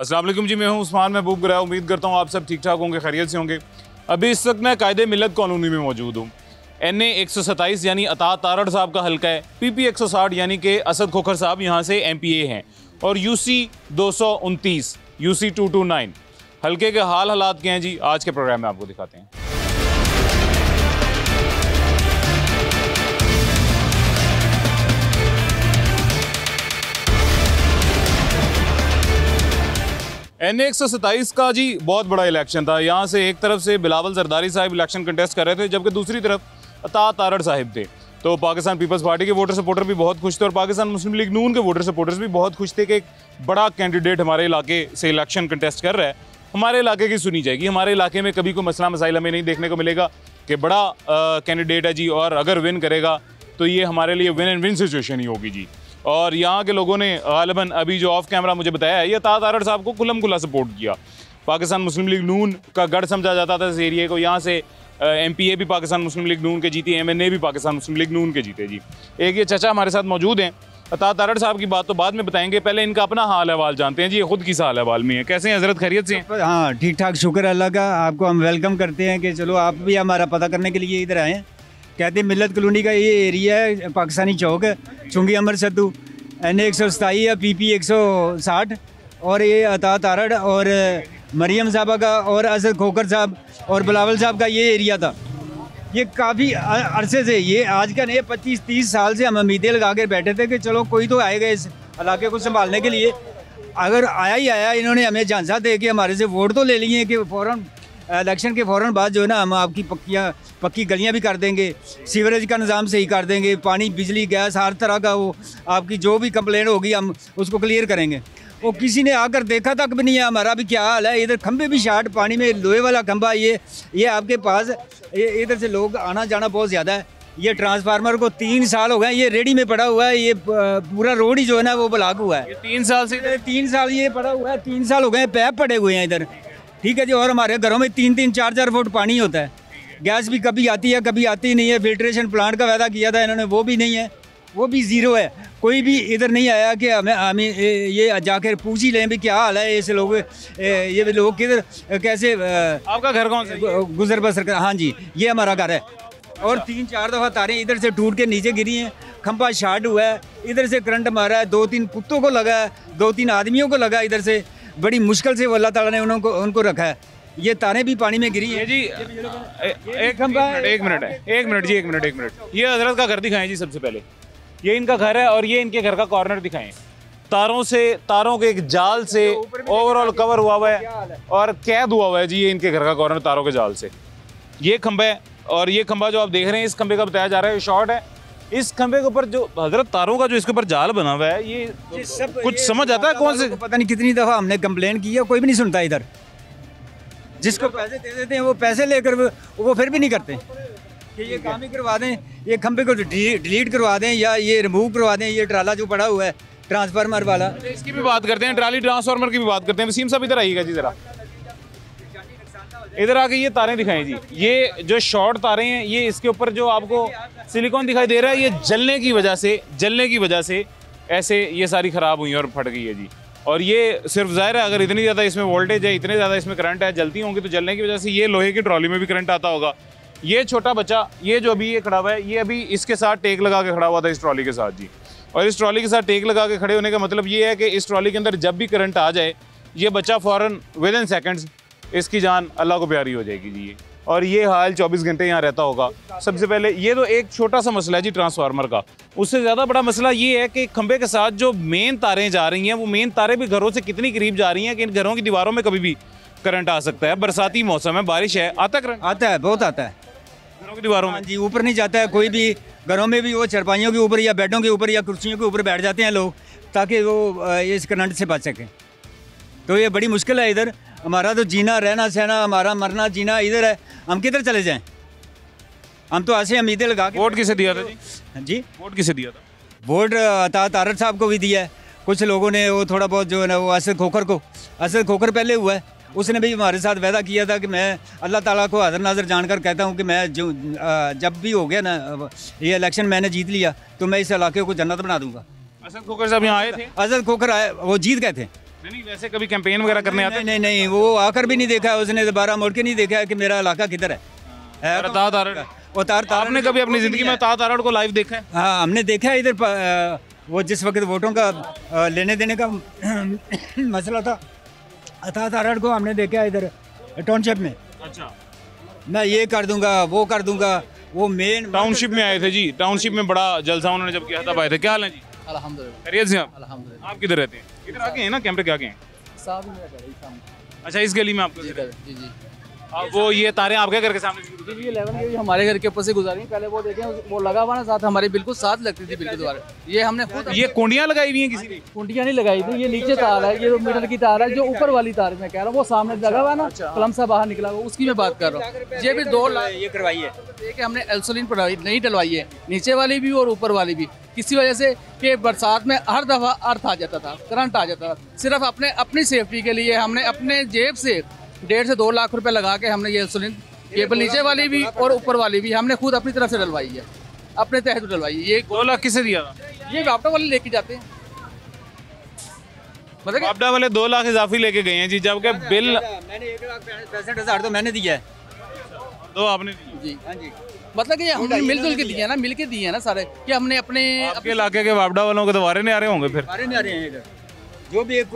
अस्सलाम वालेकुम जी, मैं हूं उस्मान महबूब गुराया। उम्मीद करता हूं आप सब ठीक ठाक होंगे, खैरियत से होंगे। अभी इस वक्त मैं कायदे मिलत कॉलोनी में मौजूद हूं। NA 127 यानी अता तारड़ साहब का हल्का है। PP 160 यानी कि असद खोखर साहब यहाँ से MPA हैं। और UC 229 UC 229 हल्के के हाल हालात के हैं जी, आज के प्रोग्राम में आपको दिखाते हैं। NA 127 का जी बहुत बड़ा इलेक्शन था। यहाँ से एक तरफ से बिलावल जरदारी साहब इलेक्शन कंटेस्ट कर रहे थे, जबकि दूसरी तरफ अता तारड़ साहिब थे। तो पाकिस्तान पीपल्स पार्टी के वोटर सपोर्टर भी बहुत खुश थे और पाकिस्तान मुस्लिम लीग नून के वोटर सपोर्टर्स भी बहुत खुश थे कि एक बड़ा कैंडिडेट हमारे इलाके से इलेक्शन कंटेस्ट कर रहा है। हमारे इलाके की सुनी जाएगी। हमारे इलाके में कभी कोई मसला मसाइल हमें नहीं देखने को मिलेगा कि बड़ा कैंडिडेट है जी, और अगर विन करेगा तो ये हमारे लिए विन एंड विन सिचुएशन ही होगी जी। और यहाँ के लोगों ने गालिबन अभी जो ऑफ कैमरा मुझे बताया है, ये अता तारड़ साहब को खुल्लम खुल्ला सपोर्ट किया। पाकिस्तान मुस्लिम लीग नून का गढ़ समझा जाता था इस एरिए को। यहाँ से MPA भी पाकिस्तान मुस्लिम लीग नून के जीती, MNA भी पाकिस्तान मुस्लिम लीग नून के जीते जी। एक ये चचा हमारे साथ मौजूद हैं। अता तारड़ साहब की बात तो बाद में बताएंगे, पहले इनका अपना हाल अहवाल जानते हैं जी। ये खुद किस हाल अहवाल में है, कैसे हैं हजरत, खैरियत से हैं? हाँ ठीक ठाक, शुक्र अल्लाह का। आपको हम वेलकम करते हैं कि चलो आप भी हमारा पता करने के लिए इधर आए। कहते हैं मिल्लत कॉलोनी का ये एरिया है, पाकिस्तानी चौक है, चुंगी अमर सद्दू, NA 127 या PP 160 और ये अता तारड़ और मरियम साहबा का और असद खोखर साहब और बिलावल साहब का ये एरिया था। ये काफ़ी अरसे से, ये आज का नहीं, 25-30 साल से हम उम्मीदें लगा कर बैठे थे कि चलो कोई तो आएगा इस इलाके को संभालने के लिए। अगर आया ही आया, इन्होंने हमें झांसा दे के हमारे से वोट तो ले लिए कि फ़ौरन इलेक्शन के फ़ौरन बाद जो है ना हम आपकी पक्की गलियां भी कर देंगे, सीवरेज का निज़ाम सही कर देंगे, पानी बिजली गैस हर तरह का वो आपकी जो भी कंप्लेंट होगी हम उसको क्लियर करेंगे। वो किसी ने आकर देखा तक भी नहीं है हमारा भी क्या हाल है। इधर खंभे भी शार्ट, पानी में लोहे वाला खंभा, ये आपके पास इधर से लोग आना जाना बहुत ज़्यादा है। ये ट्रांसफार्मर को 3 साल हो गए, ये रेडी में पड़ा हुआ है। ये पूरा रोड ही जो है ना वो ब्लॉक हुआ है। 3 साल से 3 साल ये पड़ा हुआ है, 3 साल हो गए, पैप पड़े हुए हैं इधर, ठीक है जी। और हमारे घरों में 3-3, 4-4 फुट पानी होता है। गैस भी कभी आती है कभी आती नहीं है। फिल्ट्रेशन प्लांट का वादा किया था इन्होंने, वो भी नहीं है, वो भी ज़ीरो है। कोई भी इधर नहीं आया कि हमें ये जाकर पूछ ही लें भी क्या हाल है ऐसे लोग, ये लोग किधर कैसे। आपका घर कौन सा? गुजर बसर कर, हाँ जी ये हमारा घर है। और 3-4 दफ़ा तारें इधर से टूट के नीचे गिरी हैं, खंभा शार्ट हुआ है, इधर से करंट मारा है, 2-3 कुत्तों को लगा है, 2-3 आदमियों को लगा। इधर से बड़ी मुश्किल से अल्लाह ताला ने उनको रखा है। ये तारें भी पानी में गिरी हैं जी। एक मिनट जी, एक मिनट। ये हजरत का घर दिखाएं जी सबसे पहले। ये इनका घर है और ये इनके घर का कॉर्नर दिखाएं। तारों के एक जाल से ओवरऑल कवर हुआ है और कैद हुआ है जी। ये इनके घर का कॉर्नर तारों के जाल से। ये खंभा है और ये खंभा जो आप देख रहे हैं, इस खंभे का बताया जा रहा है शॉर्ट है। इस खंभे के ऊपर जो हजरत तारों का जो इसके ऊपर जाल बना हुआ है, ये सब कुछ समझ आता है कौन से? पता नहीं कितनी दफ़ा हमने कंप्लेंट की है, कोई भी नहीं सुनता। इधर जिसको पैसे दे देते हैं वो पैसे लेकर वो फिर भी नहीं करते कि ये काम ही करवा दें, ये खंभे को डिलीट करवा दें या ये रिमूव करवा दें। ये ट्राला जो पड़ा हुआ है ट्रांसफार्मर वाला, इसकी भी बात करते हैं, ट्राली ट्रांसफार्मर की भी बात करते हैं। वसीम साहब इधर आइएगा जी ज़रा, इधर आके ये तारें दिखाएं जी। ये जो शॉर्ट तारें हैं, ये इसके ऊपर जो आपको सिलिकॉन दिखाई दे रहा है, ये जलने की वजह से ऐसे ये सारी ख़राब हुई और फट गई है जी। और ये सिर्फ ज़ाहिर है अगर इतनी ज़्यादा इसमें वोल्टेज है, इतने ज़्यादा इसमें करंट है, जलती होंगी तो जलने की वजह से ये लोहे की ट्रॉली में भी करंट आता होगा। ये छोटा बच्चा, ये जो अभी ये खड़ा हुआ है, ये अभी इसके साथ टेक लगा के खड़ा हुआ था इस ट्रॉली के साथ जी। और इस ट्रॉली के साथ टेक लगा के खड़े होने का मतलब ये है कि इस ट्रॉली के अंदर जब भी करंट आ जाए, ये बच्चा फ़ौरन विदिन सेकेंड्स इसकी जान अल्लाह को प्यारी हो जाएगी जी। और ये हाल 24 घंटे यहाँ रहता होगा। सबसे पहले ये तो एक छोटा सा मसला है जी ट्रांसफार्मर का। उससे ज़्यादा बड़ा मसला ये है कि खंबे के साथ जो मेन तारें जा रही हैं, वो मेन तारें भी घरों से कितनी करीब जा रही हैं कि इन घरों की दीवारों में कभी भी करंट आ सकता है। बरसाती मौसम है, बारिश है, आता करंट आता है, बहुत आता है घरों की दीवारों में जी। ऊपर नहीं जाता है कोई भी, घरों में भी वो चरपाइयों के ऊपर या बेडों के ऊपर या कुर्सियों के ऊपर बैठ जाते हैं लोग ताकि वो इस करंट से बच सकें। तो ये बड़ी मुश्किल है इधर। हमारा तो जीना रहना सहना, हमारा मरना जीना इधर है। हम किधर चले जाएं? हम तो ऐसे उम्मीदें लगा के। वोट किसे दिया था जी? वोट किसे दिया था? वोट अता तारड़ साहब को भी दिया है। कुछ लोगों ने वो थोड़ा बहुत जो है ना वो असद खोखर पहले हुआ है, उसने भी हमारे साथ वादा किया था कि मैं अल्लाह ताला को हाज़िर नाज़र जानकर कहता हूँ कि मैं जो जब भी हो गया ना ये इलेक्शन मैंने जीत लिया तो मैं इस इलाके को जन्नत बना दूँगा। असद खोखर साहब यहाँ आए थे? असद खोखर आए, वो जीत गए थे, नहीं, वैसे कभी कैंपेन वगैरह करने आते नहीं नहीं, वो आकर भी नहीं देखा उसने, दोबारा मुड़ के नहीं देखा कि मेरा इलाका किधर है। तार तारड़ वो तार आपने कभी अपनी ज़िंदगी में तार तारड़ को लाइव देखा है? हाँ, हमने देखा है इधर वो जिस वक्त वोटों का लेने देने का मसला था, तार तारड़ को हमने देखा है इधर टाउनशिप में। अच्छा, मैं ये कर दूंगा, वो कर दूंगा, वो मेन टाउनशिप में आए थे जी, टाउनशिप में बड़ा जलसा उन्होंने जब किया तब आए थे। क्या हाल है जी? अल्हम्दुलिल्लाह। खैरियत से आप? अल्हम्दुलिल्लाह। आप किधर रहते हैं? इधर आगे हैं ना, कैमरे के आगे हैं। साहब मेरा घर है सामने। अच्छा, इस गली में आपका घर है। जी जी। वो ये तारें आपके घर के सामने से गुजरी? ये 11 के हमारे घर के ऊपर से गुजारी, पहले वो देखें वो लगा हुआ ना साथ, हमारे बिल्कुल साथ लगती थी बिल्कुल द्वारा। ये हमने खुद ये कुंडियां लगाई हुई हैं किसी ने? कुंडियाँ नहीं लगाई थी, ये नीचे तार है, ये मीटर की तार है, जो ऊपर वाली तार मैं कह रहा हूँ वो सामने लगा हुआ है ना, कलम सा बाहर निकला हुआ, उसकी मैं बात कर रहा हूँ। ये भी 2 लाख ये करवाई है कि हमने एल्सोलिन नहीं डलवाई है, नीचे वाली भी और ऊपर वाली भी, किसी वजह से कि बरसात में हर दफ़ा अर्थ आ जाता था, करंट आ जाता था। सिर्फ अपनी सेफ्टी के लिए हमने अपने जेब से 1.5 से 2 लाख रुपए लगा के हमने ये इंसुलिन केबल नीचे वाली भी और ऊपर वाली भी हमने खुद अपनी तरफ से डलवाई है, अपने तहत डलवाई है। ये 2 लाख किसे दिया था? ये वापडा वाले लेके जाते हैं, मतलब वापडा वाले 2 लाख इजाफी लेके गए हैं जी, जबकि बिल मैंने 1,65,000 तो मैंने दिया है। तो आपने दिया। जी हाँ जी, मतलब कि हमने मिलजुल के दिए ना, मिल के दिए ना सारे, कि हमने अपने आपके इलाके के वापडा वालों के तो वारे नहीं आ रहे होंगे फिर? सारे नहीं आ रहे हैं इधर, जो भी एक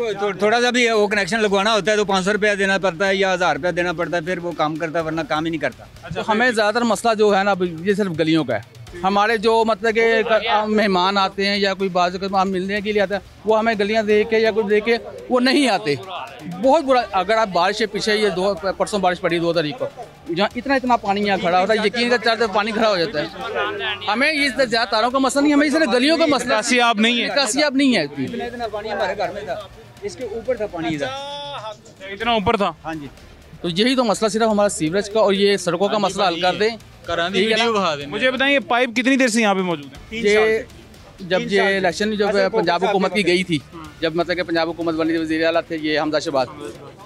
थोड़ा सा भी वो कनेक्शन लगवाना होता है तो 500 रुपया देना पड़ता है या 1000 रुपया देना पड़ता है, फिर वो काम करता है, वरना काम ही नहीं करता। अच्छा, हमें ज़्यादातर मसला जो है ना ये सिर्फ गलियों का है। हमारे जो मतलब कि मेहमान आते हैं या कोई बाज़ हम मिलने के लिए आता है, वो हमें गलियां देख के या कुछ देख के वो नहीं आते। बहुत बुरा, अगर आप बारिश के पीछे ये परसों बारिश पड़ी 2 तारीख को, जहाँ इतना पानी यहाँ खड़ा होता है, यकीन का 4 पानी खड़ा हो जाता है। हमें ये ज़्यादा तारों का मसला नहीं, हमें सिर्फ गलियों का मसला। निकासियाब नहीं है? निकासियाब नहीं है। इतना पानी हमारे घर में था, इसके ऊपर था पानी इधर, इतना ऊपर था? हाँ जी। तो यही तो मसला सिर्फ हमारा सीवरेज का और ये सड़कों का मसला हल कर दें। मुझे बताइए, ये पाइप कितनी देर से यहाँ पे मौजूद है? ये जब ये इलेक्शन जब पंजाब हुकूमत की गई थी, जब मतलब कि पंजाब हुकूमत बनी थी, वज़ीर आला थे ये हमजा शहबाज,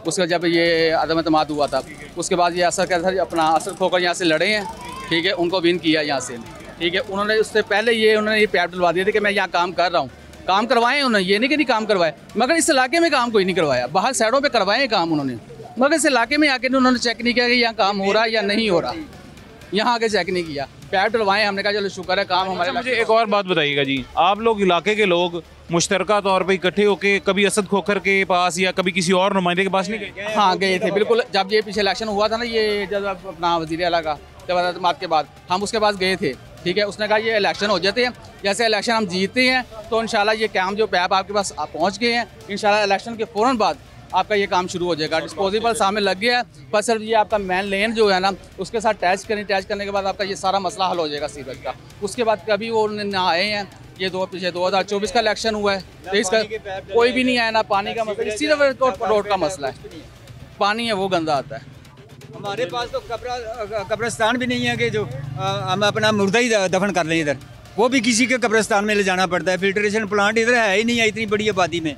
उसका जब ये अदम एतमाद हुआ था, उसके बाद ये असर क्या था, अपना असर खोकर यहाँ से लड़े हैं, ठीक है, उनको विन किया यहाँ से, ठीक है। उन्होंने उससे पहले उन्होंने ये पैप डलवा दिए थे कि मैं यहाँ काम कर रहा हूँ, काम करवाएं उन्होंने, ये नहीं कि नहीं काम करवाए, मगर इस इलाके में काम कोई नहीं करवाया, बाहर साइडों पे करवाए काम उन्होंने, मगर इस इलाके में आके उन्होंने चेक नहीं किया कि यहाँ काम हो रहा है या नहीं हो रहा, यहाँ आके चेक नहीं किया। पैप डलवाए, हमने कहा चलो शुक्र है काम हमारे। मुझे एक और बात बताइएगा जी, आप लोग इलाके के लोग मुश्तरका तौर पे इकट्ठे होके कभी असद खोखर के पास या कभी किसी और नुमाइंदे के पास नहीं गए? हाँ गए थे बिल्कुल, जब ये पीछे इलेक्शन हुआ था ना, ये जब अपना वज़ीर आला का जब के बाद हम उसके पास गए थे, ठीक है। उसने कहा ये इलेक्शन हो जाते हैं, जैसे इलेक्शन हम जीतते हैं तो इंशाल्लाह ये काम जो पैप आपके पास पहुंच गए हैं, इंशाल्लाह इलेक्शन के फ़ौरन बाद आपका ये काम शुरू हो जाएगा। डिस्पोजेबल सामने लग गया है, पर सिर्फ ये आपका मेन लेन जो है ना, उसके साथ टैच करने के बाद आपका ये सारा मसला हल हो जाएगा सीवरेज का। उसके बाद कभी वो ना आए हैं, ये पीछे 2024 का इलेक्शन हुआ है, 23 का कोई भी नहीं आया ना, पानी का मसला सिर्फ रोड का मसला है, पानी है वो गंदा आता है। हमारे पास तो कब्रिस्तान भी नहीं है कि जो हम अपना मुर्दा ही दफन कर लें इधर, वो भी किसी के कब्रिस्तान में ले जाना पड़ता है। फिल्ट्रेशन प्लांट इधर है ही नहीं है, इतनी बड़ी आबादी में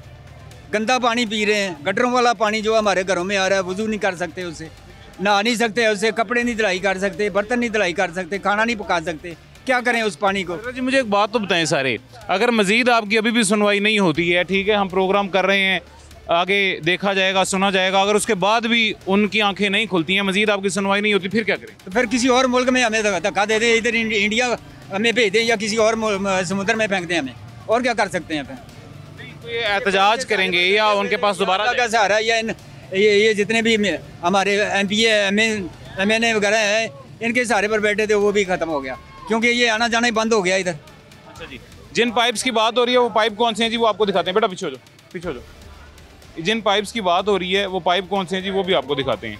गंदा पानी पी रहे हैं, गटरों वाला पानी जो हमारे घरों में आ रहा है, वजू नहीं कर सकते उससे, नहा नहीं सकते उससे, कपड़े नहीं धुलाई कर सकते, बर्तन नहीं धुलाई कर सकते, खाना नहीं पका सकते, क्या करें उस पानी को? जी मुझे एक बात तो बताएं सारे, अगर मजीद आपकी अभी भी सुनवाई नहीं होती है, ठीक है, हम प्रोग्राम कर रहे हैं, आगे देखा जाएगा, सुना जाएगा, अगर उसके बाद भी उनकी आंखें नहीं खुलती हैं, मजीद आपकी सुनवाई नहीं होती, फिर क्या करें? तो फिर किसी और मुल्क में हमें धक्का दे दें, इधर इंडिया हमें भेज दें या किसी और समुद्र में फेंक दें हमें, और क्या कर सकते हैं फिर? तो ये एहतजाज करेंगे या उनके पास दोबारा का सहारा या ये जितने भी हमारे MP MNA वगैरह हैं, इनके सहारे पर बैठे थे, वो भी ख़त्म हो गया क्योंकि ये आना जाना ही बंद हो गया इधर। अच्छा जी, जिन पाइप्स की बात हो रही है वो पाइप कौन से हैं जी, वो आपको दिखाते हैं। बेटा पीछे हो जाओ, पीछे हो जाओ। जिन पाइप्स की बात हो रही है वो पाइप कौन से हैं जी, वो भी आपको दिखाते हैं।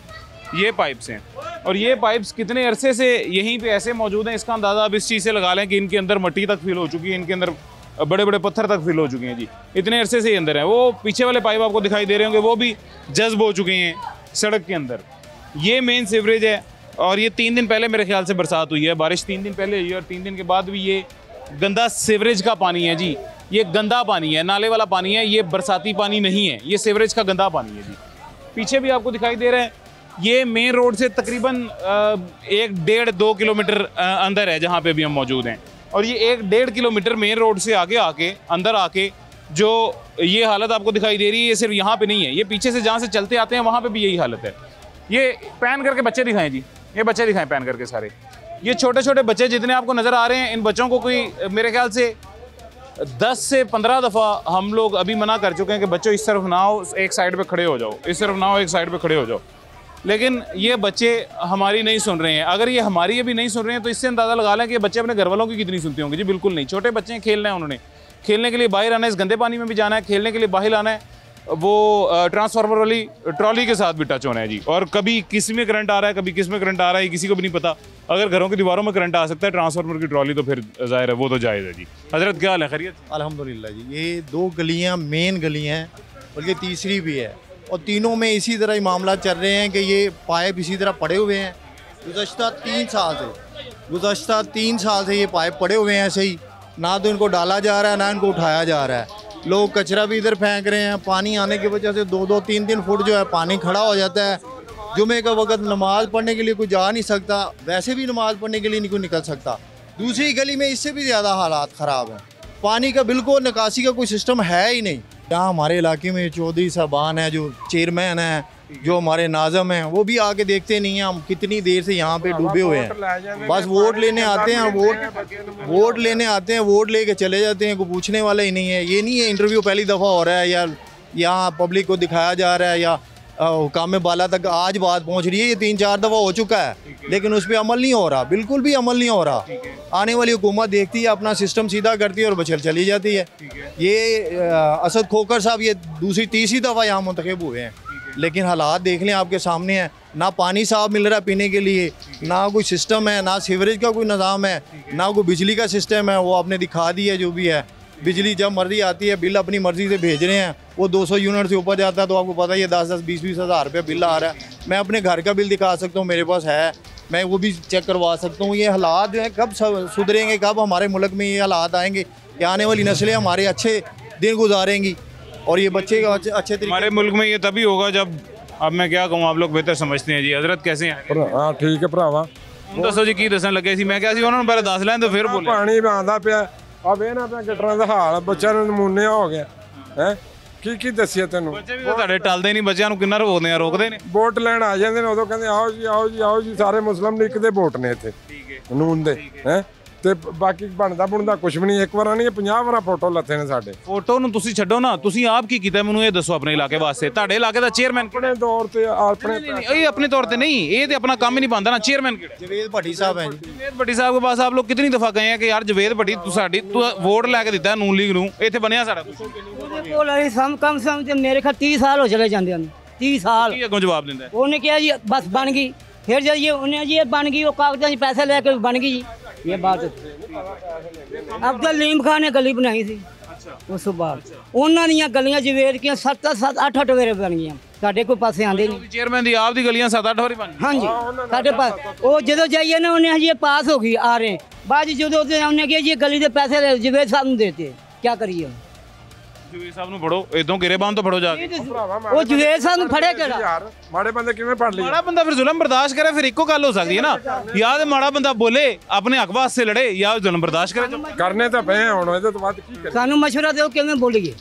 ये पाइप्स हैं, और ये पाइप्स कितने अरसे से यहीं पे ऐसे मौजूद हैं, इसका अंदाज़ा आप इस चीज़ से लगा लें कि इनके अंदर मिट्टी तक फिल हो चुकी है, इनके अंदर बड़े बड़े पत्थर तक फिल हो चुके हैं जी, इतने अरसे से ये अंदर हैं। वो पीछे वाले पाइप आपको दिखाई दे रहे होंगे, वो भी जज्ब हो चुके हैं सड़क के अंदर। ये मेन सीवरेज है, और ये 3 दिन पहले मेरे ख्याल से बरसात हुई है, बारिश 3 दिन पहले हुई है, और 3 दिन के बाद भी ये गंदा सीवरेज का पानी है जी, ये गंदा पानी है, नाले वाला पानी है, ये बरसाती पानी नहीं है, ये सीवरेज का गंदा पानी है जी। पीछे भी आपको दिखाई दे रहा है, ये मेन रोड से तकरीबन 1-1.5-2 किलोमीटर अंदर है जहाँ पे भी हम मौजूद हैं, और ये 1-1.5 किलोमीटर मेन रोड से आगे आके अंदर आके जो ये हालत आपको दिखाई दे रही है, ये सिर्फ यहाँ पे नहीं है, ये पीछे से जहाँ से चलते आते हैं वहाँ पे भी यही हालत है। ये पैन करके बच्चे दिखाएं जी, ये बच्चे दिखाएं पैन करके सारे, ये छोटे छोटे बच्चे जितने आपको नज़र आ रहे हैं, इन बच्चों को कोई मेरे ख्याल से 10 से 15 दफ़ा हम लोग अभी मना कर चुके हैं कि बच्चों इस तरफ ना हो, एक साइड पे खड़े हो जाओ, इस तरफ ना हो, एक साइड पे खड़े हो जाओ। लेकिन ये बच्चे हमारी नहीं सुन रहे हैं। अगर ये हमारी अभी नहीं सुन रहे हैं तो इससे अंदाज़ा लगा लें कि ये बच्चे अपने घर वालों की कितनी सुनते होंगे। जी बिल्कुल नहीं, छोटे बच्चे हैं, खेल रहे हैं, उन्होंने खेलने के लिए बाहर आना है, इस गंदे पानी में भी जाना है, खेलने के लिए बाहर आना है, वो ट्रांसफार्मर वाली ट्रॉली के साथ भी टच होना है जी। और कभी किस में करंट आ रहा है, कभी किस में करंट आ रहा है, किसी को भी नहीं पता। अगर घरों की दीवारों में करंट आ सकता है, ट्रांसफार्मर की ट्रॉली तो फिर जाहिर है वो तो जायज़ है जी। हजरत क्या हाल है, खैरियत? अल्हम्दुलिल्लाह जी। ये 2 गलियां मेन गलियां हैं, बल्कि तीसरी भी है, और तीनों में इसी तरह ही मामला चल रहे हैं कि ये पाइप इसी तरह पड़े हुए हैं। गुज़श्ता 3 साल से ये पाइप पड़े हुए हैं ऐसे ही, ना तो इनको डाला जा रहा है ना इनको उठाया जा रहा है। लोग कचरा भी इधर फेंक रहे हैं, पानी आने की वजह से 2-2, 3-3 फुट जो है पानी खड़ा हो जाता है। जुमे का वक्त नमाज पढ़ने के लिए कोई जा नहीं सकता, वैसे भी नमाज पढ़ने के लिए नहीं कोई निकल सकता। दूसरी गली में इससे भी ज़्यादा हालात ख़राब हैं, पानी का बिल्कुल निकासी का कोई सिस्टम है ही नहीं। यहाँ हमारे इलाके में चौधरी साहबान है, जो चेयरमैन है, जो हमारे नाज़म हैं, वो भी आके देखते नहीं हैं हम कितनी देर से यहाँ पे डूबे हुए हैं। बस वोट लेने आते हैं, वोट लेने आते हैं, वोट लेके चले जाते हैं, कोई पूछने वाला ही नहीं है। ये नहीं है इंटरव्यू पहली दफ़ा हो रहा है या यहाँ पब्लिक को दिखाया जा रहा है या हुकाम बाला तक आज बात पहुँच रही है। ये 3-4 दफ़ा हो चुका है, लेकिन उस पर अमल नहीं हो रहा, बिल्कुल भी अमल नहीं हो रहा। आने वाली हुकूमत देखती है, अपना सिस्टम सीधा करती है और बचल चली जाती है। ये असद खोकर साहब ये दूसरी तीसरी दफ़ा यहाँ मुंतखब हुए हैं, लेकिन हालात देख लें आपके सामने हैं। ना पानी साफ मिल रहा पीने के लिए, ना कोई सिस्टम है, ना सीवरेज का कोई निज़ाम है, ना कोई बिजली का सिस्टम है। वो आपने दिखा दी है जो भी है, बिजली जब मर्जी आती है, बिल अपनी मर्ज़ी से भेज रहे हैं। वो 200 यूनिट से ऊपर जाता है तो आपको पता ही है 10-10, 20-20 हज़ार रुपये बिल आ रहा है। मैं अपने घर का बिल दिखा सकता हूँ, मेरे पास है, मैं वो भी चेक करवा सकता हूँ। ये हालात जो हैं कब सुधरेंगे, कब हमारे मुल्क में ये हालात आएंगे कि आने वाली नस्लें हमारे अच्छे दिन गुजारेंगी और ये बच्चे अच्छे तरीके। हमारे मुल्क में ये तभी होगा जब, अब मैं क्या कहूँ, आप लोग बेहतर समझते हैं जी। हजरत कैसे हैं? हाँ ठीक है भरावा। दसो जी की दसन लगे सी, मैं क्या सी उन्होंने पहले दस लें तो फिर बोले। पानी आंदा पिया, अब ਇਹ ਨਾ ਪਿਆ ਗਟਰਾਂ ਦਾ ਹਾਲ, ਬੱਚਿਆਂ ਨੂੰ ਨਮੂਨੇ ਹੋ ਗਿਆ ਹੈ। ਕੀ ਦੱਸਿਆ ਤੈਨੂੰ? ਬੱਚੇ ਵੀ ਤਾਂ ਤੁਹਾਡੇ ਟਲਦੇ ਨਹੀਂ, ਬੱਚਿਆਂ ਨੂੰ ਕਿੰਨਾ ਰੋਕਦੇ ਨੇ। ਵੋਟ ਲੈਣ ਆ ਜਾਂਦੇ ਨੇ, ਉਦੋਂ ਕਹਿੰਦੇ ਆਓ ਜੀ ਆਓ ਜੀ ਆਓ ਜੀ, ਸਾਰੇ ਮੁਸਲਮ ਲੀਗ ਦੇ ਵੋਟ ਨੇ ਇੱਥੇ ਕਾਨੂੰਨ ਦੇ ਹੈ। ਤੇ ਬਾਕੀ ਬਣਦਾ ਕੁਝ ਵੀ ਨਹੀਂ। ਇੱਕ ਵਾਰ ਨਹੀਂ 50 ਵਾਰ ਫੋਟੋ ਲੱਥੇ ਨੇ ਸਾਡੇ। ਫੋਟੋ ਨੂੰ ਤੁਸੀਂ ਛੱਡੋ ਨਾ, ਤੁਸੀਂ ਆਪ ਕੀ ਕੀਤਾ ਮੈਨੂੰ ਇਹ ਦੱਸੋ ਆਪਣੇ ਇਲਾਕੇ ਵਾਸਤੇ। ਤੁਹਾਡੇ ਇਲਾਕੇ ਦਾ ਚੇਅਰਮੈਨ ਆਪਣੇ ਤੌਰ ਤੇ ਆਪਣੇ ਇਹ ਆਪਣੇ ਤੌਰ ਤੇ नहीं, ये तो अपना काम ही नहीं बनता ना। चेयरमैन जवेद भट्टी साहब हैं जी। जवेद भट्टी साहब के पास आप लोग कितनी दफा गए हैं कि यार जवेद भट्टी तू साडी तू वोट लैके दिता नून लीग नूं, इत्थे बनया साडा कुछ ਕੋਲ ਅਸੀਂ ਕਮ ਸੇ ਕਮ ਮੇਰੇ ਖਿਆਲ 30 ਸਾਲ ਹੋ ਚਲੇ ਜਾਂਦੇ ਹਨ। 30 ਸਾਲ ਕੀ ਅੱਗੋਂ ਜਵਾਬ ਦਿੰਦਾ? ਉਹਨੇ ਕਿਹਾ ਜੀ ਬਸ ਬਣ ਗਈ। ਫਿਰ ਜਦ ਇਹ ਉਹਨੇ ਜੀ ਇਹ ਬਣ ਗਈ, ਉਹ ਕਾਗਜ਼ਾਂ 'ਚ ਪੈਸੇ ਲੈ ਕੇ ਬਣ ਗਈ ਜੀ। ਇਹ ਬਾਤ ਅਬਦੁਲ ਲੀਮ ਖਾਨ ਨੇ ਗਲੀ ਬਣਾਈ ਸੀ। ਉਸ ਤੋਂ ਬਾਅਦ ਉਹਨਾਂ ਦੀਆਂ ਗਲੀਆਂ ਜਵੇਦ ਦੀਆਂ 7-7 8-8 ਵੇਰੇ ਬਣ ਗਈਆਂ। ਸਾਡੇ ਕੋਈ ਪਾਸੇ ਆਂਦੇ ਨਹੀਂ। ਚੇਅਰਮੈਨ ਦੀ ਆਪ ਦੀ ਗਲੀਆਂ 7-8 ਵਾਰੀ ਬਣ ਗਈਆਂ। ਹਾਂਜੀ ਸਾਡੇ ਪਾਸ ਉਹ ਜਦੋਂ ਜਾਈਏ ਨਾ ਉਹਨੇ ਜੀ ਪਾਸ ਹੋ ਗਈ ਆ ਰਹੇ। ਬਾਅਦ ਜਦੋਂ ਉਹਨੇ ਕਿਹਾ ਜੀ ਗਲੀ ਦੇ ਪੈਸੇ ਜਵੇਦ ਸਾਹਿਬ ਨੂੰ ਦੇਤੇ, ਕੀ ਕਰੀਏ? ਜਵੇਦ ਸਾਹਿਬ ਨੂੰ ਫੜੋ, ਇਦੋਂ ਗਿਰੇਬਾਨ ਤੋਂ ਫੜੋ ਜਾ ਕੇ। ਉਹ ਜਵੇਦ ਸਾਹਿਬ ਨੂੰ ਫੜਿਆ ਕਿਹੜਾ? ਯਾਰ ਮਾੜੇ ਬੰਦੇ ਕਿਵੇਂ ਫੜ ਲਈ? ਮਾੜਾ ਬੰਦਾ ਫਿਰ ਜ਼ੁਲਮ ਬਰਦਾਸ਼ਤ ਕਰੇ, ਫਿਰ ਇੱਕੋ ਗੱਲ ਹੋ ਸਕਦੀ ਹੈ ਨਾ। ਜਾਂ ਤੇ ਮਾੜਾ ਬੰਦਾ ਬੋਲੇ ਆਪਣੇ ਹੱਕ ਵਾਸਤੇ ਲੜੇ, ਜਾਂ ਜ਼ੁਲਮ ਬਰਦਾਸ਼ਤ ਕਰੇ। ਕਰਨੇ ਤਾਂ ਪਏ ਹੁਣ, ਇਹਦੇ ਤੋਂ ਬਾਅਦ ਕੀ ਕਰੇ? ਸਾਨੂੰ ਮਸ਼ਵਰਾ ਦਿਓ ਕਿਵੇਂ ਬੋਲੀਏ।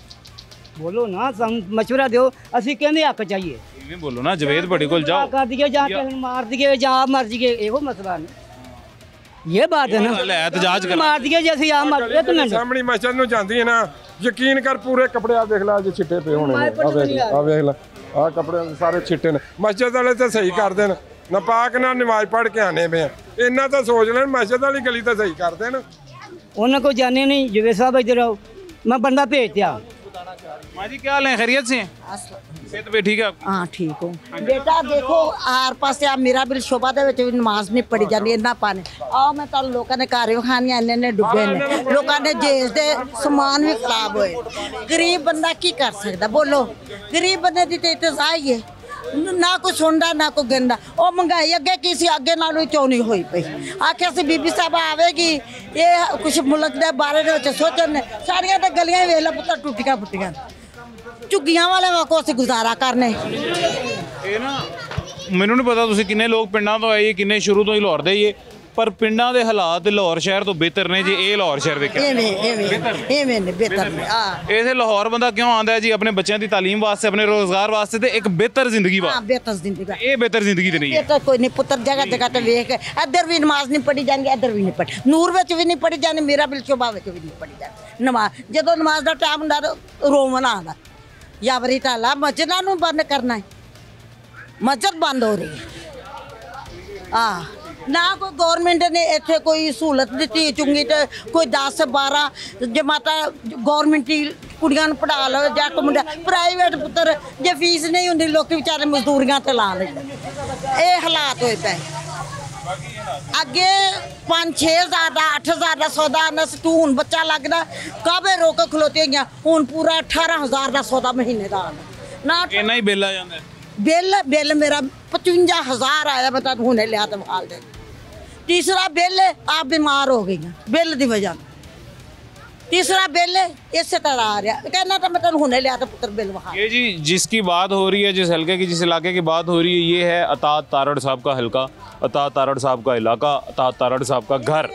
ਬੋਲੋ ਨਾ, ਸਾਨੂੰ ਮਸ਼ਵਰਾ ਦਿਓ, ਅਸੀਂ ਕਹਿੰਦੇ ਹੱਕ ਚਾਹੀਏ। ਇਵੇਂ ਬੋਲੋ ਨਾ, ਜਵੇਦ ਭੱਟੀ ਕੋਲ ਜਾਓ, ਕਰ ਦਈਏ ਜਾਂ ਕਿਸੇ ਨੂੰ ਮਾਰ ਦਈਏ ਜਾਂ ਆਪ ਮਰ ਜਾਈਏ, ਇਹੋ ਮਸਲਾ ਨਹੀਂ। ये बात है ना, एहतजाज कर मार दिया जैसे आप मार एक मिनट ਸਾਹਮਣੀ ਮਸਜਿਦ ਨੂੰ ਜਾਂਦੀ ਹੈ ਨਾ, ਯਕੀਨ ਕਰ ਪੂਰੇ ਕੱਪੜੇ ਆ ਦੇਖ ਲੈ, ਅੱਜ ਛਿੱਟੇ ਪਏ ਹੋਣੇ ਨੇ। ਆ ਵੇਖ ਲੈ, ਆ ਕੱਪੜੇ ਸਾਰੇ ਛਿੱਟੇ ਨੇ। ਮਸਜਿਦ ਵਾਲੇ ਤਾਂ ਸਹੀ ਕਰ ਦੇਣ, ਨਾ ਪਾਕ ਨਾ ਨਮਾਜ਼ ਪੜ੍ਹ ਕੇ ਆਨੇ ਪਏ ਆ। ਇੰਨਾ ਤਾਂ ਸੋਚ ਲੈਣ, ਮਸਜਿਦ ਵਾਲੀ ਗਲੀ ਤਾਂ ਸਹੀ ਕਰ ਦੇਣ। ਉਹਨਾਂ को जाने नहीं। जवेद साहब इधर आओ, मैं बंदा भेज दिया। माँ जी क्या हाल है, खैरियत से हैं? सेहत भी ठीक है आपकी? हाँ ठीक हो बेटा। देखो आर पास आ मेरा बिल शोभा दे विच नमाज नहीं पढ़ी जाती, इन्ना पानी आओ। मैं तुहानू लोगों ने घर खानियां इन्ने डुबे ने, लोगों ने जेल दे समान भी खराब होए। गरीब बंदा की कर सकता बोलो? गरीब बंदे दी ते इतजा ही है, ना कोई सुनता ना कोई गिनता। वो महंगाई अगे की सी, अगे नालों चौनी हुई पई। आखिया सी बीबी साहब आवेगी, ये कुछ मुल्क के बारे में सोचन। सारिया तो गलियां वेख ला पुत्तर टुटियां फुटियां, ਝੁੱਗੀਆਂ ਵਾਲੇ ਵਾਕੋ ਅਸੀਂ ਗੁਜ਼ਾਰਾ ਕਰਨੇ। ਇਹ ਨਾ ਮੈਨੂੰ ਨਹੀਂ ਪਤਾ ਤੁਸੀਂ ਕਿੰਨੇ ਲੋਕ ਪਿੰਡਾਂ ਤੋਂ ਆਏ, ਕਿੰਨੇ ਸ਼ੁਰੂ ਤੋਂ ਹੀ ਲਾਹੌਰ ਦੇ ਹੀ। पर पिंडां दे हालात लाहौर शहर तो बेहतर ने जी। ये लाहौर शहर देखिए बेहतर ने हाँ इसे लाहौर बंदा क्यों आंदा है जी? अपने बच्चों की तालीम वास्ते, अपने रोजगार वास्ते ते एक बेहतर जिंदगी वास्ते। बेहतर जिंदगी ये बेहतर जिंदगी तो नहीं है। बेहतर कोई नहीं पुत्र, जगह जगह ते वेख इधर भी नमाज नहीं पढ़ी जानी, इधर भी नहीं पढ़ी, नूर विच भी नहीं पढ़ी जानी, मेरा बिल शोभा विच भी नहीं पढ़ी जानी नमाज। जो नमाज का टाइम हुंदा रोमना आंदा या वरी ताला मस्जिदां नूं बंद करना है, मस्जिद बंद हो रही है हाँ ना कोई गवर्नमेंट ने इत्थे कोई सहूलत दी चुंगी तो कोई 10-12 जमाता गवर्नमेंट ही कुड़ियां पढ़ा लो जा मुंडा प्राइवेट पुत्र जे फीस नहीं होंगी लोग बेचारे मजदूरियां ते ला लेंदे। ये हालात होए पे अगे 5-6 हज़ार का 8 हज़ार का सौदा आना तू हूँ बच्चा लगना काबे रोक खलोती हुई हूँ पूरा 18 हज़ार का सौदा महीने का आना ना इन्ना ही बिल आ जाता है। बिल मेरा 55,000 आया मैं तुम हुने लिया तो हाल दे। तीसरा बिल आप बीमार हो गई बिल की वजह, तीसरा बिल इस तरह आ रहा कहना तो मैं तुम हुने लिया तो पुत्र बिल वहा। ये जी जिसकी बात हो रही है, जिस हल्के की, जिस इलाके की बात हो रही है, ये है अतात तारड़ साहब का हल्का, अतात तारड़ साहब का इलाका, अतात तारड़ साहब का घर।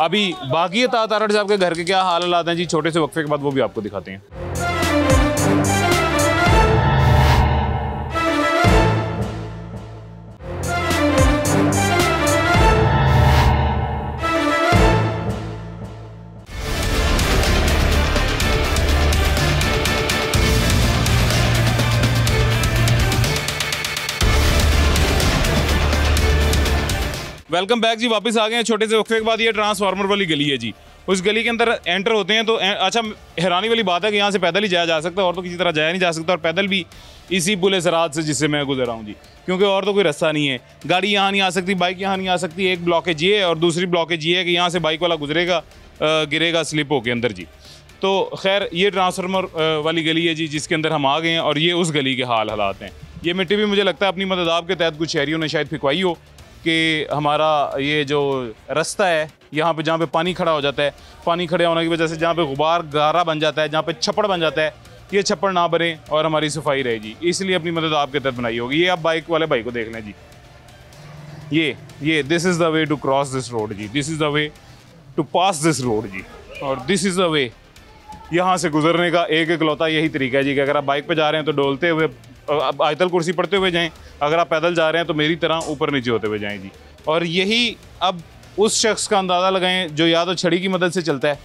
अभी बाकी अतात तारड़ साहब के घर के क्या हालात हैं जी, छोटे से वक्फे के बाद वो भी आपको दिखाते हैं। वेलकम बैक जी, वापस आ गए हैं छोटे से वक्फे के बाद। ये ट्रांसफार्मर वाली गली है जी। उस गली के अंदर एंटर होते हैं तो अच्छा हैरानी वाली बात है कि यहाँ से पैदल ही जाया जा सकता है, और तो किसी तरह जाया नहीं जा सकता, और पैदल भी इसी पुल सिरात से जिससे मैं गुजर रहा हूँ जी, क्योंकि और तो कोई रास्ता नहीं है। गाड़ी यहाँ नहीं आ सकती, बाइक यहाँ नहीं आ सकती। एक ब्लॉकेज ये है और दूसरी ब्लॉकेज ये है कि यहाँ से बाइक वाला गुजरेगा गिरेगा स्लिप होके अंदर जी। तो खैर ये ट्रांसफार्मर वाली गली है जी जिसके अंदर हम आ गए हैं, और ये उस गली के हालात हैं। ये मिट्टी भी मुझे लगता है अपनी मददाब के तहत कुछ शहरियों ने शायद फिकवाई हो कि हमारा ये जो रास्ता है यहाँ पे, जहाँ पे पानी खड़ा हो जाता है, पानी खड़े होने की वजह से जहाँ पे गुबार गारा बन जाता है, जहाँ पे छप्पड़ बन जाता है, ये छप्पड़ ना बने और हमारी सफाई रहे जी, इसलिए अपनी मदद आपके तहत बनाई होगी। ये आप बाइक वाले भाई को देख लें जी, ये this is the way to cross this road जी, this is the way to pass this road जी, और दिस इज़ द वे, यहाँ से गुजरने का एक इकलौता यही तरीका है जी कि अगर आप बाइक पर जा रहे हैं तो डोलते हुए आयतल कुर्सी पढ़ते हुए जाएं, अगर आप पैदल जा रहे हैं तो मेरी तरह ऊपर नीचे होते हुए जाएं जी। और यही अब उस शख्स का अंदाज़ा लगाएं जो या तो छड़ी की मदद से चलता है,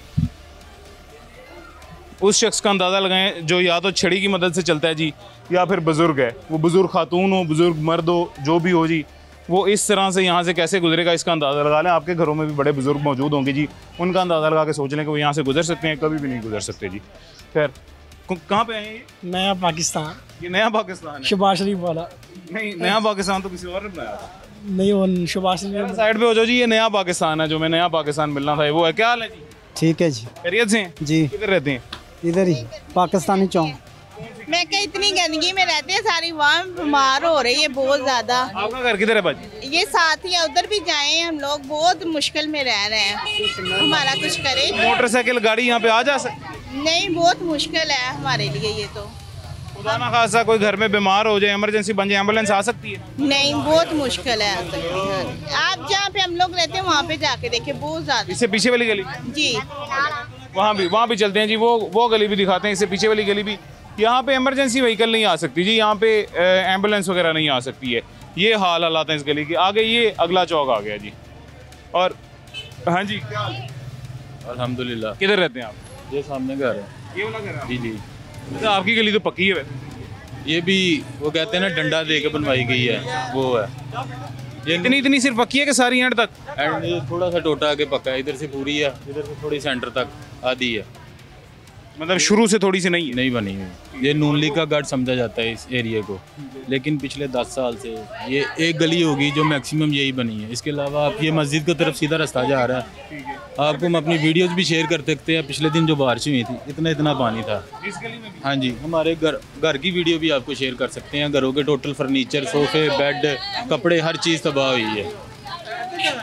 उस शख्स का अंदाज़ा लगाएं जो या तो छड़ी की मदद से चलता है जी, या फिर बुज़ुर्ग है, वो बुज़ुर्ग खातून हो, बुज़ुर्ग मर्द हो, जो भी हो जी, वो इस तरह से यहाँ से कैसे गुजरेगा इसका अंदाज़ा लगा लें। आपके घरों में भी बड़े बुज़ुर्ग मौजूद होंगे जी, उनका अंदाज़ा लगा के सोच लें कि वो यहाँ से गुजर सकते हैं, कभी भी नहीं गुजर सकते जी। खैर कहाँ पे आए हैं ये? नया पाकिस्तान। ये नया पाकिस्तान है? शहबाज शरीफ वाला नहीं, नया पाकिस्तान तो किसी और ने बनाया था। नहीं, वो शहबाज शरीफ साइड पे हो जाओ जी, ये नया पाकिस्तान है जो मैं नया पाकिस्तान मिलना था, वो है। क्या हाल है जी? ठीक है जी, खैरियत से जी। किधर रहते हैं? इधर ही पाकिस्तानी चौक। मैं क्या इतनी गंदगी में रहते हैं, सारी वहाँ बीमार हो रही है बहुत ज्यादा। आपका घर किधर है बाजी? ये साथ ही है, उधर भी जाए हम लोग, बहुत मुश्किल में रह रहे हैं, हमारा कुछ करे। मोटरसाइकिल गाड़ी यहाँ पे आ जा सकती? नहीं, बहुत मुश्किल है हमारे लिए ये तो। खुदा ना खासा कोई घर में बीमार हो जाए, इमरजेंसी बन जाए, एम्बुलेंस आ सकती है? नहीं, बहुत मुश्किल है, आ सकती है। आप जहाँ पे हम लोग रहते हैं वहाँ पे जाके देखे, बहुत ज्यादा। इससे पीछे वाली गली जी, वहाँ भी चलते हैं जी, वो गली भी दिखाते हैं, इससे पीछे वाली गली भी। यहाँ पे इमरजेंसी व्हीकल नहीं आ सकती जी, यहाँ पे एम्बुलेंस वगैरह नहीं आ सकती है। ये हालात हैं इस गली के। आगे ये अगला चौक आ गया जी। और हाँ जी, क्या हाल है? अल्हम्दुलिल्लाह। किधर रहते हैं आप? ये सामने घर है। ये वाला घर है? जी जी। तो आपकी गली तो पक्की है वैसे। ये भी वो कहते हैं ना डंडा दे के बनवाई गई है, वो है। ये इतनी सिर्फ पक्की है कि सारी एंड तक? एंड ये थोड़ा सा टोटा आगे पक्का है, इधर से पूरी है, इधर से थोड़ी सेंटर तक आधी है, मतलब शुरू से थोड़ी सी नहीं बनी हुई। ये नून लीग का गढ़ समझा जाता है इस एरिया को, लेकिन पिछले 10 साल से ये एक गली होगी जो मैक्सिमम यही बनी है। इसके अलावा आप ये मस्जिद की तरफ सीधा रास्ता जा रहा है, आपको हम अपनी वीडियोस भी शेयर कर सकते हैं। पिछले दिन जो बारिश हुई थी, इतना पानी था इस गली में भी? हाँ जी, हमारे घर की वीडियो भी आपको शेयर कर सकते हैं। घरों के टोटल फर्नीचर, सोफे, बेड, कपड़े, हर चीज़ तबाह हुई है।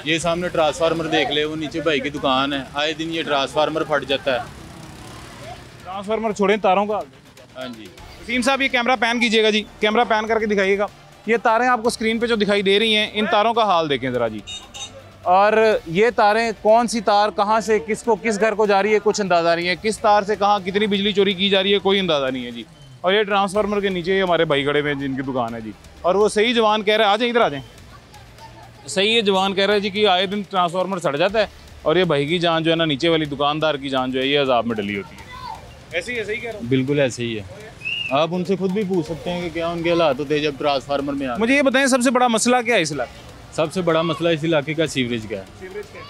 ये सामने ट्रांसफार्मर देख ले, वो नीचे भाई की दुकान है, आए दिन ये ट्रांसफार्मर फट जाता है। ट्रांसफार्मर छोड़ें, तारों का। हाँ जी वसीम साहब, ये कैमरा पैन कीजिएगा जी, कैमरा पैन करके दिखाइएगा। ये तारें आपको स्क्रीन पे जो दिखाई दे रही हैं, इन तारों का हाल देखें ज़रा जी। और ये तारें कौन सी तार कहाँ से किसको किस घर को जा रही है कुछ अंदाज़ा नहीं है, किस तार से कहाँ कितनी बिजली चोरी की जा रही है कोई अंदाज़ा नहीं है जी। और ये ट्रांसफार्मर के नीचे ही हमारे भाई खड़े हुए हैं जिनकी दुकान है जी। और वो सही जवान कह रहे हैं, आ जाए इधर आ जाएँ, सही है जवान कह रहे हैं जी कि आए दिन ट्रांसफार्मर सड़ जाता है और ये भाई की जान जो है ना, नीचे वाली दुकानदार की जान जो है ये अजाब में डली होती है। ऐसे ही है, सही कह रहा हूँ? बिल्कुल ऐसे ही है। आप उनसे खुद भी पूछ सकते हैं कि क्या उनके हालात होते हैं जब ट्रांसफार्मर में मुझे ये बताएं सबसे बड़ा मसला क्या है इस इलाके? सबसे बड़ा मसला इस इलाके का सीवरेज का है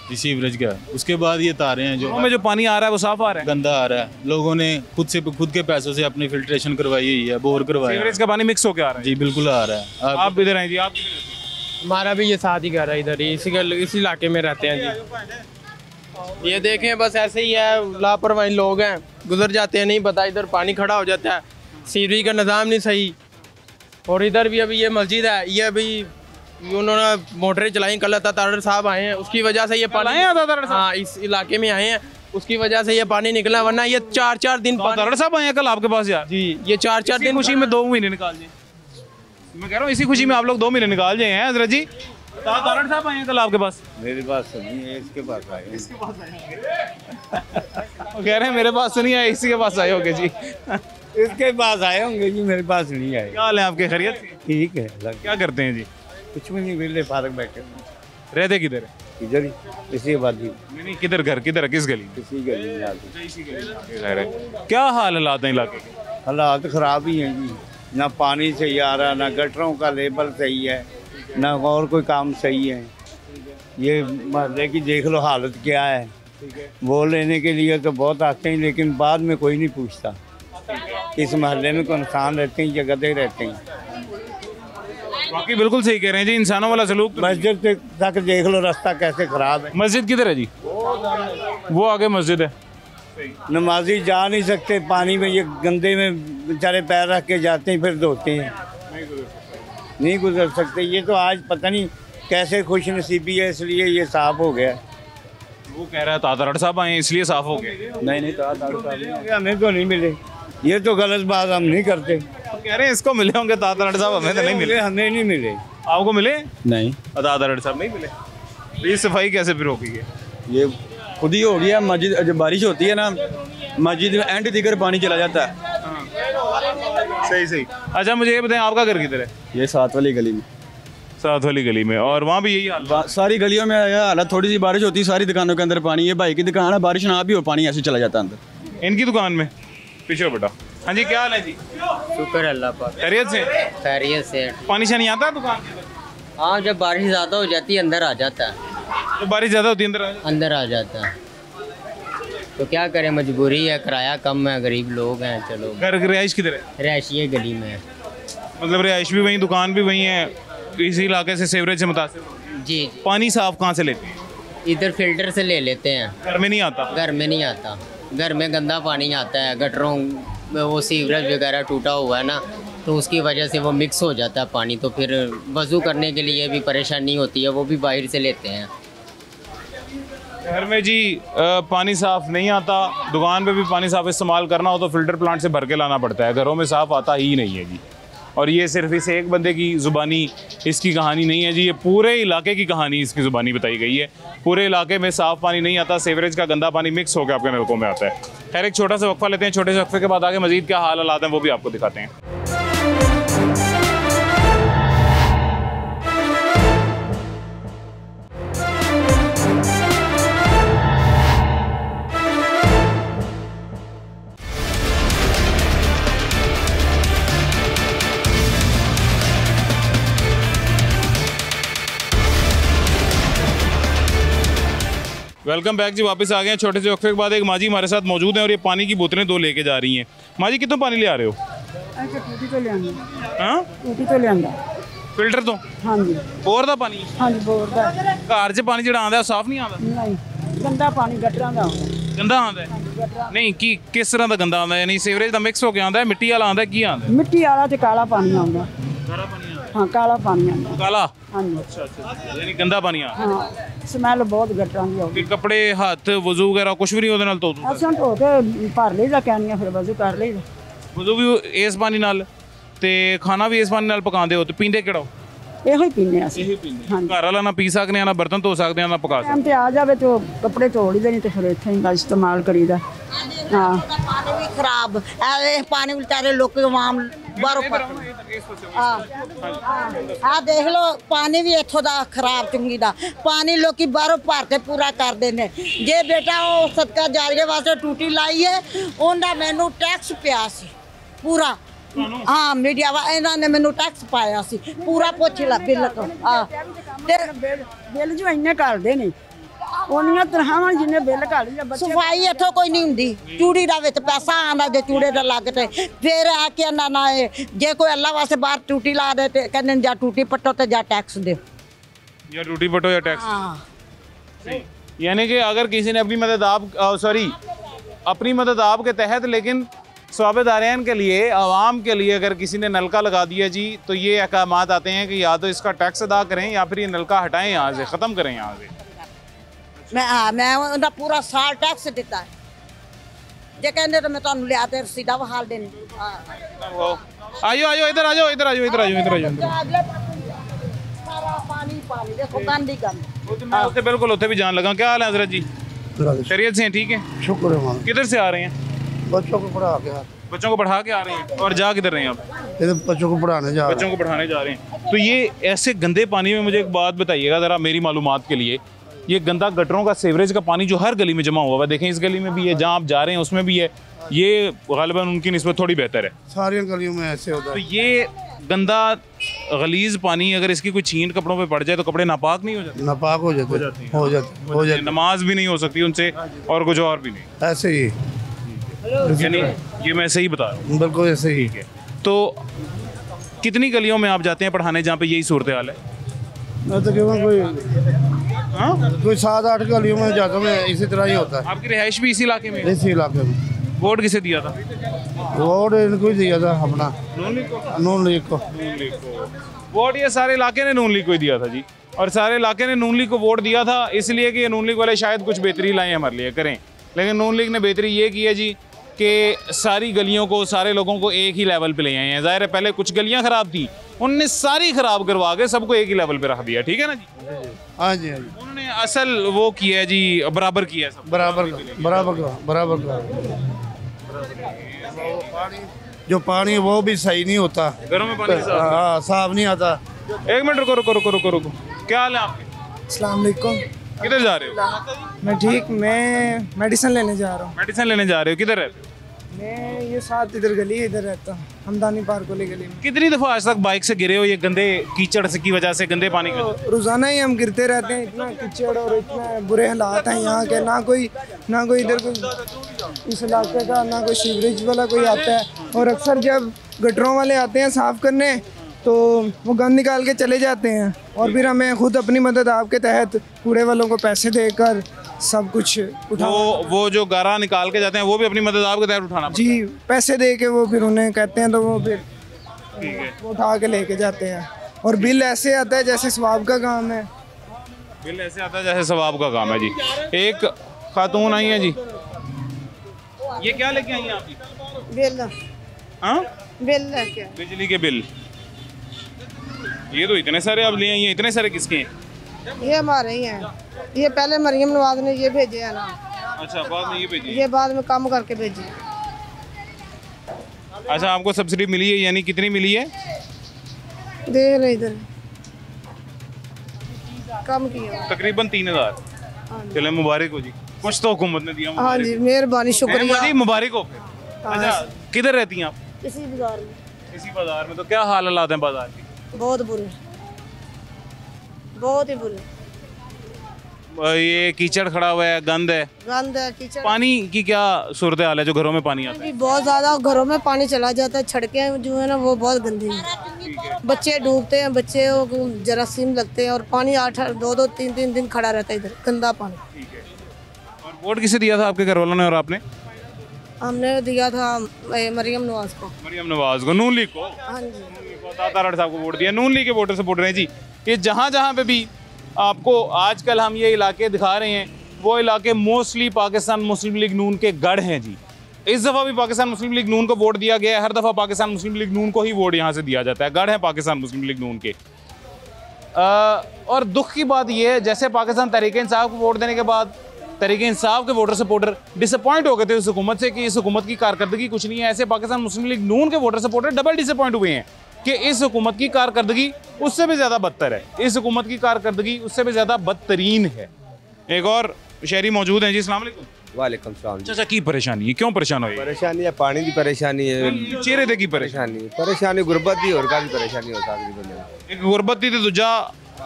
जी, सीवरेज का है। उसके बाद ये तारें हैं जो में जो पानी आ रहा है वो साफ आ रहा है, गंदा आ रहा है। लोगों ने खुद के पैसों से अपनी फिल्ट्रेशन करवाई हुई है, बोर करवाया। सीवरेज का पानी मिक्स होकर आ रहा है जी, बिल्कुल आ रहा है। आप इधर आए जी, आप हमारा भी ये साथ ही घर है, इधर ही इसी इलाके में रहते हैं जी। ये देखें बस ऐसे ही है, लापरवाही लोग हैं, गुजर जाते हैं, नहीं पता इधर पानी खड़ा हो जाता है, सीवरेज का निज़ाम नहीं सही। और इधर भी अभी ये मस्जिद है, ये अभी उन्होंने मोटरें चलाई, कल तातर साहब आए हैं, उसकी वजह से ये पानी, हाँ इस इलाके में आए हैं, उसकी वजह से ये पानी निकला, वरना ये 4-4 दिन तातर साहब आए हैं कल आपके पास यार जी। ये 4-4 दिन खुशी में 2 महीने निकाल दिए, मैं कह रहा हूँ इसी खुशी में आप लोग 2 महीने निकाल जाए हैं हजरत जी। तातर साहब आए हैं कल आपके पास? मेरे पास नहीं है, इसके पास आए हैं। इसके पास आए वो कह रहे हैं मेरे पास तो नहीं आए, इसी के पास आए होंगे जी। इसके पास आए होंगे जी, मेरे पास नहीं आए। क्या हाल है आपके, खैरियत? ठीक है। क्या करते हैं जी? कुछ भी नहीं, विले फारक बैठे। रहते किधर है? इधर ही, इसी आबादी। नहीं किधर घर किधर है, किस गली? इसी गली में आते। क्या हालात हैं इलाके के? हालात ख़राब ही हैं जी, ना पानी सही आ रहा, ना गटरों का लेवल सही है, ना और कोई काम सही है। ये मोहल्ले की देख लो हालत क्या है। वो लेने के लिए तो बहुत आते हैं, लेकिन बाद में कोई नहीं पूछता इस मोहल्ले में कौन इंसान रहते हैं या गधे रहते हैं। बाकी बिल्कुल सही कह रहे हैं जी, इंसानों वाला सलूक। मस्जिद तक देख लो रास्ता कैसे ख़राब है। मस्जिद किधर है जी? वो आगे मस्जिद है। नमाजी जा नहीं सकते पानी में, ये गंदे में बेचारे पैर रख के जाते हैं, फिर धोते हैं, नहीं गुजर सकते। ये तो आज पता नहीं कैसे खुश नसीबी है, इसलिए ये साफ हो गया। वो कह रहा है तातर साहब आए इसलिए साफ हो गए। नहीं तातर साहब हमें तो नहीं मिले, ये तो गलत बात हम नहीं करते। कह रहे हैं इसको मिले होंगे तातर साहब, हमें तो नहीं मिले। हमें नहीं मिले। आपको मिले? नहीं, तातर साहब नहीं मिले। ये सफाई कैसे फिर होगी? ये खुद ही हो गया। मस्जिद जब बारिश होती है ना, मस्जिद में एंड दिगर पानी चला जाता है। सही। अच्छा मुझे ये बताएं आपका घर किधर है? ये 7 वाली गली में। 7 वाली गली में। और वहाँ भी यही हाल? सारी गलियों में हालत, थोड़ी सी बारिश होती है सारी दुकानों के अंदर पानी। ये भाई की दुकान है, बारिश ना भी हो पानी ऐसे चला जाता है अंदर। इनकी दुकान में पीछे बेटा। हाँ जी, क्या हाल है जी? शुक्र अल्लाह पाक। खैरियत से? खैरियत से। पानी से नहीं आता दुकान के अंदर? हाँ, जब बारिश ज़्यादा हो जाती है अंदर आ जाता है। तो बारिश ज़्यादा होती है अंदर आ जाता है। तो क्या करें, मजबूरी है, किराया कम है, गरीब लोग हैं। चलो। घर रिहाइश किधर है? रिहाइश ये गली में है। मतलब रिहाइश भी वहीं, दुकान भी वहीं है, इसी इलाके से सीवरेज से मुतासिर? जी। पानी साफ कहाँ से लेते हैं? इधर फिल्टर से ले लेते हैं। घर में नहीं आता? घर में नहीं आता, घर में गंदा पानी आता है। गटरों में वो सीवरेज वगैरह टूटा हुआ है ना, तो उसकी वजह से वो मिक्स हो जाता है पानी। तो फिर वज़ू करने के लिए भी परेशानी होती है, वो भी बाहर से लेते हैं। घर में जी पानी साफ़ नहीं आता, दुकान पे भी पानी साफ़ इस्तेमाल करना हो तो फ़िल्टर प्लांट से भर के लाना पड़ता है। घरों में साफ़ आता ही नहीं है जी। और ये सिर्फ इस एक बंदे की ज़ुबानी इसकी कहानी नहीं है जी, ये पूरे इलाके की कहानी इसकी ज़ुबानी बताई गई है। पूरे इलाके में साफ़ पानी नहीं आता, सीवरेज का गंदा पानी मिक्स होकर आपके नलकों में आता है। खैर एक छोटा सा वक्फा लेते हैं, छोटे से वक्फे के बाद आगे मज़ीद क्या हालात हैं वो भी आपको दिखाते हैं। वेलकम बैक जी, वापस आ गए हैं छोटे से वक्फे के बाद। एक माजी हमारे साथ मौजूद हैं और ये पानी की बोतलें 2 लेके जा रही हैं। माजी कितना पानी ले आ रहे हो? टूटी तो लिया। हाँ, टूटी तो लिया। फिल्टर तो? हाँ जी। बोर दा पानी? हाँ जी, बोर दा। घर च पानी जिहड़ा आंदा साफ नहीं आंदा? नहीं, गंदा पानी गटरां दा। गंदा आंदा है? नहीं, की किस तरह का गंदा आंदा है? यानी सीवरेज दा मिक्स होके आंदा है, मिट्टी वाला आंदा है, की आंदा है? मिट्टी वाला ते काला पानी आंदा। काला पानी आंदा? हाँ, काला पानी आंदा। काला? हाँ जी। अच्छा, यानी गंदा पानी आंदा। हाँ, स्मैल बहुत गटरां दी आउंदी। कपड़े हथ वजू वगैरह कुछ भी नहीं ਉਹਦੇ ਨਾਲ ਧੋ ਦੂੰ? असां धो के भर लईदा कैनियां, फिर वजू कर लईदा। वजू भी इस पानी नाल ते खाना भी इस पानी नाल पकांदे हो ते पींदे किहड़ा? ਇਹੋ ਹੀ ਪੀਂਦੇ ਹਾਂ ਅਸੀਂ। ਹਾਂਜੀ, ਘਰ ਵਾਲਾ ਨਾ ਪੀ ਸਕਦੇ ਆ, ਨਾ ਬਰਤਨ ਧੋ ਸਕਦੇ ਆ, ਨਾ ਪਕਾ ਸਕਦੇ ਟਾਈਮ ਤੇ ਆ ਜਾਵੇ ਤੇ ਉਹ ਕੱਪੜੇ ਧੋ ਲਈਦੇ, ਨਹੀਂ ਤੇ ਫਿਰ ਇੱਥੇ ਹੀ ਇਸਤੇਮਾਲ ਕਰੀਦਾ। ਹਾਂ, ਪਾਣੀ ਵੀ ਖਰਾਬ ਇਹ ਪਾਣੀ ਵਿਚਾਰੇ ਲੋਕ ਆਮ ਬਾਹਰੋਂ ਆ ਦੇਖ ਲਓ, ਪਾਣੀ ਵੀ ਇੱਥੋਂ ਦਾ ਖਰਾਬ ਚੁੰਗੀ ਦਾ ਪਾਣੀ ਲੋਕੀ ਬਾਹਰੋਂ ਭਰ ਕੇ ਪੂਰਾ ਕਰਦੇ ਨੇ। ਜੇ ਬੇਟਾ ਉਹ ਸਦਕਾ ਜਾਰੀਏ ਵਾਸਤੇ ਟੂਟੀ ਲਾਈ ਹੈ, ਉਹਦਾ ਮੈਨੂੰ ਟੈਕਸ ਪਿਆ ਸੀ ਪੂਰਾ। ਹਾਂ, ਮੀਡੀਆ ਵਾ ਇਹਨਾਂ ਨੇ ਮੈਨੂੰ ਟੈਕਸ ਪਾਇਆ ਸੀ ਪੂਰਾ, ਪੁੱਛ ਲੈ ਬਿੱਲ ਤੋਂ। ਤੇ ਬਿੱਲ ਜੋ ਇੰਨੇ ਕਰਦੇ ਨੇ ਉਹਨੀਆਂ ਤਨਖਾਹਾਂ ਜਿੰਨੇ ਬਿੱਲ ਘੱਟ ਜਾਂ ਸਫਾਈ ਇੱਥੋਂ ਕੋਈ ਨਹੀਂ ਹੁੰਦੀ। ਚੂੜੀ ਦਾ ਵਿੱਚ ਪੈਸਾ ਆਉਂਦਾ, ਜੇ ਚੂੜੇ ਦਾ ਲੱਗ ਤੇ ਫਿਰ ਆ ਕੇ ਨਾ ਜੇ ਕੋਈ ਅੱਲਾ ਵਾਸਤੇ ਬਾਹਰ ਟੂਟੀ ਲਾ ਦੇ ਤੇ ਕਹਿੰਦੇ ਜਾਂ ਟੂਟੀ पट्टो तो ਜਾਂ टैक्स दो, या टूटी पटो या टैक्स। यानी कि अगर किसी ने अपनी मदद अपनी मदद आपके तहत, लेकिन स्वाबेदारान के लिए, आवाम के लिए अगर किसी ने नलका लगा दिया जी, तो ये अहकामात आते हैं कि या तो इसका टैक्स अदा करें या फिर ये नलका हटाएं, यहाँ से ख़त्म करें यहाँ से। मैं उनका पूरा साल टैक्स दिता है, जे कहते तो मैं तुहानू लिया ते रसीदा बहाल देनी। आयो आयो इधर आ जाओ, इधर आ जाओ, इधर आ जाओ, इधर आ जाओ। सारा पानी पानी देखो, गंद ही गंद। मैं उससे बिल्कुल उत्थे भी जान लगा। क्या हाल है हजरत जी? खैरियत से हैं? ठीक है, शुक्र है। किधर से आ रहे हैं? बच्चों को पढ़ा के बच्चों को पढ़ा के आ रहे हैं। और जा किधर रहे हैं आप? बच्चों को पढ़ाने जा रहे हैं। बच्चों को पढ़ाने जा रहे हैं। तो ये ऐसे गंदे पानी में मुझे एक बात बताइएगा ज़रा, मेरी मालूमात के लिए। ये गंदा गटरों का, सीवरेज का पानी जो हर गली में जमा हुआ है, देखें इस गली में भी है, जहाँ आप जा रहे हैं उसमें भी है, ये गालिबन उनकी निस्बत थोड़ी बेहतर है। सारी गलियों में ऐसे होता है। तो ये गंदा गलीज पानी अगर इसकी कोई छींट कपड़ों पे पड़ जाए तो कपड़े नापाक नहीं हो जाते? नापाक हो जाते, नमाज भी नहीं हो सकती उनसे, और कुछ और भी नहीं। ऐसे ही, यानी ये मैं सही बता रहा हूँ? बिल्कुल ऐसे ही है। तो कितनी गलियों में आप जाते हैं पढ़ाने जहाँ पे यही सूरत हाल है? कोई 7-8 गलियों में जाता हूँ, इसी तरह ही होता है। आपकी रिहाइश भी इसी इलाके में? इसी इलाके में। वोट किसे दिया था? वोट इनको ही दिया था, अपना नून लीग को। वोट ये सारे इलाके ने नून लीग को ही दिया था जी, और सारे इलाके ने नून लीग को वोट दिया था इसलिए कि नून लीग वाले शायद कुछ बेहतरी लाएं हमारे लिए, करें। लेकिन नून लीग ने बेहतरी ये की है जी कि सारी गलियों को, सारे लोगों को एक ही लेवल पे ले आए हैं। ज़ाहिर है पहले कुछ गलियां ख़राब थी, उनने सारी ख़राब करवा के सबको एक ही लेवल पे रख दिया। ठीक है ना जी? हाँ जी, उन्होंने असल वो किया है जी, बराबर किया है सब, बराबर जो पानी है वो भी सही नहीं होता, घरों में पानी साफ नहीं आता। एक मिनट रुको। क्या हाल है आपके? अस्सलाम वालेकुम। किधर जा रहे हो? मैं ठीक, मैं मेडिसिन लेने जा रहा हूँ। मेडिसिन लेने जा रहे हो? किधर रहते हो? मैं ये साथ इधर गली है, इधर रहता हूँ, हमदानी पार्क वाली गली में। कितनी दफ़ा आज तक बाइक से गिरे हो ये गंदे कीचड़ से की वजह से, गंदे पानी की? रोज़ाना ही हम गिरते रहते हैं, इतना कीचड़ और इतना बुरे हालात हैं यहाँ के। ना कोई इधर कोई इस इलाके का, ना कोई सीवरेज वाला कोई आता है। और अक्सर जब गटरों वाले आते हैं साफ़ करने तो वो गंद निकाल के चले जाते हैं, और फिर हमें खुद अपनी मदद आपके तहत कूड़े वालों को पैसे देकर सब कुछ उठा, वो जो गारा निकाल के जाते हैं वो भी अपनी मदद आपके तहत उठाना जी, पैसे दे के वो फिर उन्हें कहते हैं तो वो फिर वो उठा के लेके जाते हैं। और बिल ऐसे आता है जैसे सवाब का काम है। बिल ऐसे आता है जैसे सवाब का काम है जी। एक खातून आई है जी, ये क्या लेके आई हैं आप? बिल। हाँ, बिल लेके, बिजली के बिल। ये तो इतने सारे आप ले आई हैं, इतने सारे किसके हैं? ये हमारे ही हैं। ये पहले मरियम नवाज ने ये भेजे है ना। अच्छा, बाद में ये भेजी? ये बाद में काम करके भेजी। अच्छा, आपको सब्सिडी मिली है, यानी कितनी मिली है? देख ले इधर, कम किया तकरीबन 3000। चले मुबारक हो जी, कुछ तो हुकूमत ने दिया। हाँ जी, मेहरबानी, शुक्रिया जी, मुबारक हो। अच्छा, किधर रहती हैं आप? इसी बाजार में। इसी बाजार में। तो क्या हालात हैं बाजार की? बहुत बुरे, बहुत ही बुरे। ये कीचड़ खड़ा हुआ है, गंद है, कीचड़। पानी की क्या सूरत हाल है जो घरों में पानी आता है? बहुत ज़्यादा घरों में पानी चला जाता है। सड़कें जो है ना वो बहुत गंदी है, बच्चे डूबते हैं, बच्चे जरासीम लगते हैं, और पानी 2-2, 3-3 दिन खड़ा रहता है इधर, गंदा पानी। और वोट किसे दिया था आपके घर वालों ने और आपने? हमने दिया था मरियम नवाज को। मरियम नवाज को, नून लीग को? हाँ जी, तारा साहब को वोट दिया। नून लीग के वोटर सपोर्ट रहे हैं जी। ये जहाँ जहाँ पे भी आपको आजकल हम ये इलाके दिखा रहे हैं, वो इलाके मोस्टली पाकिस्तान मुस्लिम लीग नून के गढ़ हैं जी। इस दफ़ा भी पाकिस्तान मुस्लिम लीग नून को वोट दिया गया है। हर दफ़ा पाकिस्तान मुस्लिम लीग नून को ही वोट यहाँ से दिया जाता है, गढ़ है पाकिस्तान मुस्लिम लीग नून के। और दुख की बात यह है, जैसे पाकिस्तान तहरीक इंसाफ को वोट देने के बाद तहरीक इंसाफ के वोटर सपोर्टर डिसअपॉइंट हो गए थे उस हुकूमत से कि इस हुकूमत की कारकर्दगी कुछ नहीं है, ऐसे पाकिस्तान मुस्लिम लीग नून के वोटर सपोर्टर डबल डिसअपॉइंट हुए हैं कि इस हुकूमत की कारकर्दगी उससे भी ज़्यादा बदतर है, इस हुकूमत की कारकर्दगी उससे भी ज़्यादा बदतरीन है। एक और शहरी मौजूद हैं जी, अस्सलाम वालेकुम। वालेकुम सलाम। चाचा की परेशानी है, क्यों परेशान हो? परेशानी है पानी की परेशानी है, चेहरे ते की परेशानी गुरबत दी और काफी परेशानी हो सकती बंदे एक गुरबत दी ते दूजा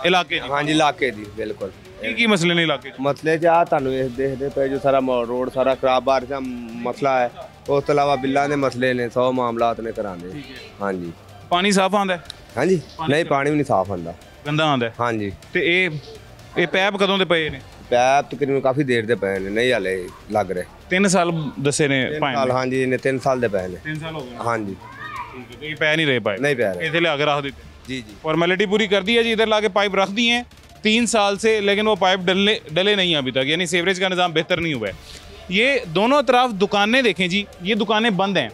इलाके हाँ जी इलाके दी बिल्कुल की मसले ने इलाके मसले जा तुहानू देखते पे जो सारा रोड सारा खराब बारिश का मसला है, उस तो अलावा बिल्लां दे मसले ने 100 मामलात ने करांदे। हाँ जी पानी साफ आंदा है? हाँ जी नहीं पानी भी नहीं साफ आंदा, गंदा आंदा है। हाँ जी ते ए पैप कदों दे पए ने? पैप तकरीबन काफी देर दे पए ने, नहीं हाले लग रहे 3 साल दसे ने पाए। हाँ जी ने 3 साल दे पए ने। 3 साल हो गए? हाँ जी ठीक है, पै नहीं रहे पाए? नहीं पै रहे, इधर ला के रख देते। जी जी फॉर्मेलिटी पूरी कर दी है जी, इधर ला के पाइप रख दी हैं 3 साल से, लेकिन वो पाइप डले नहीं अभी तक, यानी सीवरेज का निज़ाम बेहतर नहीं हुआ है। ये दोनों तरफ दुकानें देखें जी, ये दुकानें बंद हैं,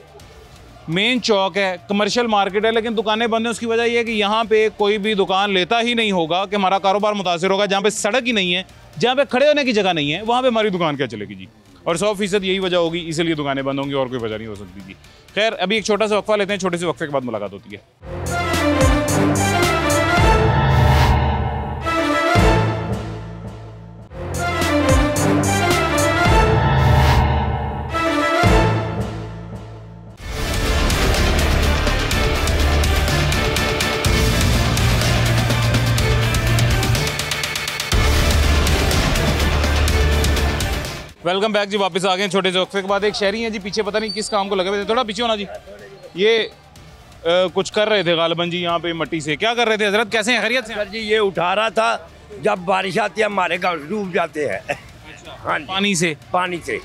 मेन चौक है, कमर्शियल मार्केट है, लेकिन दुकानें बंद हैं। उसकी वजह यह है कि यहाँ पे कोई भी दुकान लेता ही नहीं होगा कि हमारा कारोबार मुतासिर होगा। जहाँ पे सड़क ही नहीं है, जहाँ पे खड़े होने की जगह नहीं है, वहाँ पे हमारी दुकान क्या चलेगी जी? और 100% यही वजह होगी, इसलिए दुकानें बंद होंगी और कोई वजह नहीं हो सकती जी। खैर अभी एक छोटा सा वक्फा लेते हैं, छोटे से वक्फे के बाद मुलाकात होती है। वेलकम बैक जी, वापस आ गए छोटे से वक्फे के बाद। एक शहरी हैं जी पीछे, पता नहीं किस काम को लगे हुए थे, थोड़ा पीछे होना जी। ये कुछ कर रहे थे गालिबन जी यहाँ पे मट्टी से, क्या कर रहे थे हजरत, कैसे हैं, खैरियत से? सर जी ये उठा रहा था, जब बारिश आती है हमारे घर डूब जाते हैं। हाँ जी पानी से? पानी से।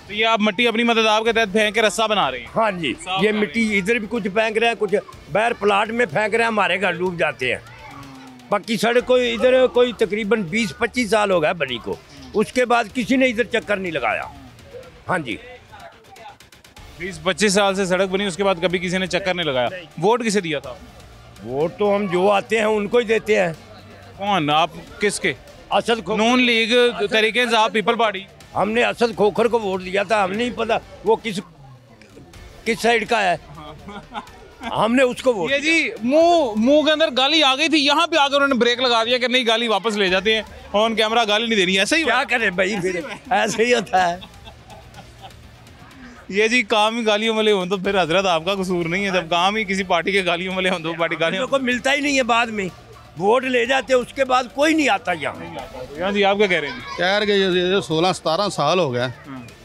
तो ये आप मट्टी अपनी मदद आपके तहत फेंक के रास्ता बना रहे हैं? हाँ जी ये मिट्टी इधर भी कुछ फेंक रहे हैं, कुछ बाहर प्लाट में फेंक रहे हैं, हमारे घर डूब जाते हैं। पक्की सड़क को इधर कोई तकरीबन 20-25 साल हो गया बनी को, उसके बाद किसी ने इधर चक्कर नहीं लगाया। हाँ जी 20-25 साल से सड़क बनी, उसके बाद कभी किसी ने चक्कर नहीं लगाया। वोट किसे दिया था? वोट तो हम जो आते हैं उनको ही देते हैं। कौन आप, किसके? असद नून league, Tehreek Insaf, people party. हमने असद खोखर को वोट दिया था, हमें नहीं पता वो किस साइड का है, हमने उसको वोट। ये जी मुंह के अंदर गाली आ गई थी, यहाँ पे आकर उन्होंने ब्रेक लगा दिया कि नहीं गाली वापस ले जाते हैं, ऑन कैमरा गाली नहीं देनी। ऐसा ही क्या करें भाई, फिर ऐसे ही होता है। ये जी काम ही गालियों वाले हों तो फिर हजरत आपका कसूर नहीं है, जब काम ही किसी पार्टी के गालियों वाले हों तो पार्टी गालियों को मिलता ही नहीं है, बाद में वोट ले जाते उसके बाद कोई नहीं आता यहाँ जी। आप क्या कह रहे हैं? कह रहे 16-17 साल हो गया,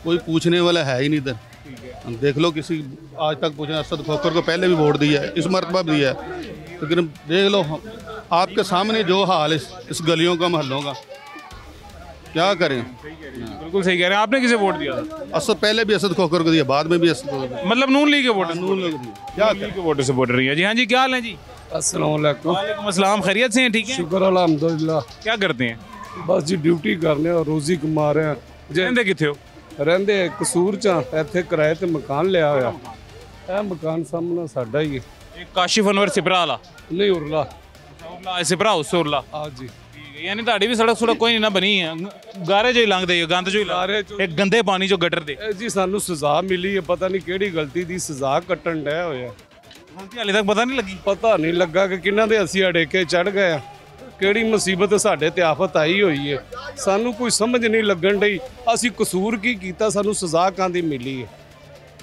कोई पूछने वाला है ही नहीं इधर। देख लो किसी आज तक पूछे, असद खोखर को पहले भी वोट दिया है, इस मरतबा भी दिया है, लेकिन देख लो आपके सामने जो हाल इस गलियों का महलों का, क्या करें। बिल्कुल सही कह रहे हैं। आपने किसे वोट दिया था? असद पहले भी असद खोखर को दिया, बाद में भी असद खोखर, मतलब नून लीग के वोट? नून लीग क्या के वोटर सपोर्टर रही है जी। हाँ जी क्या हाल है जी? अस्सलाम वालेकुम। वालेकुम अस्सलाम, खैरियत से हैं? ठीक है शुक्र अल्हम्दुलिल्लाह। क्या करते हैं? बस जी ड्यूटी करने और रोजी कमा रहे हैं। रहंदे किथे हो? रहंदे कसूर च, ਇੱਥੇ ਕਿਰਾਏ ਤੇ ਮਕਾਨ ਲਿਆ ਹੋਇਆ। ਇਹ ਮਕਾਨ ਸਾਹਮਣੇ ਸਾਡਾ ਹੀ ਹੈ। एक काशिफ अनवर सिपरा वाला? नहीं उरला सिपरा हाउस उरला। हाँ जी यानी ਤੁਹਾਡੀ ਵੀ ਸੜਕ ਸੁੜਕ ਕੋਈ ਨਹੀਂ ਨਾ ਬਣੀ ਹੈ, ਗਾਰੇ ਜੋ ਹੀ ਲੰਘਦੇ ਗੰਦ ਜੋ ਹੀ ਇੱਕ ਗੰਦੇ ਪਾਣੀ ਜੋ ਗਟਰ ਦੇ। ਜੀ ਸਾਨੂੰ ਸਜ਼ਾ ਮਿਲੀ ਹੈ, ਪਤਾ ਨਹੀਂ ਕਿਹੜੀ ਗਲਤੀ ਦੀ ਸਜ਼ਾ ਕੱਟਣ ਡਿਆ ਹੋਇਆ। ਗਲਤੀ ਹਾਲੇ ਤੱਕ ਪਤਾ ਨਹੀਂ ਲੱਗੀ? ਪਤਾ ਨਹੀਂ ਲੱਗਾ ਕਿ ਕਿਹਨਾਂ ਦੇ ਅਸੀਂ ਅੜੇਕੇ ਚੜ ਗਏ ਆ, ਕਿਹੜੀ ਮੁਸੀਬਤ ਸਾਡੇ ਤੇ ਆਫਤ ਆਈ ਹੋਈ ਹੈ, ਸਾਨੂੰ ਕੋਈ ਸਮਝ ਨਹੀਂ ਲੱਗਣ ਡਈ ਅਸੀਂ ਕਸੂਰ ਕੀ ਕੀਤਾ, ਸਾਨੂੰ ਸਜ਼ਾ ਕਾਹਦੀ ਮਿਲੀ ਹੈ।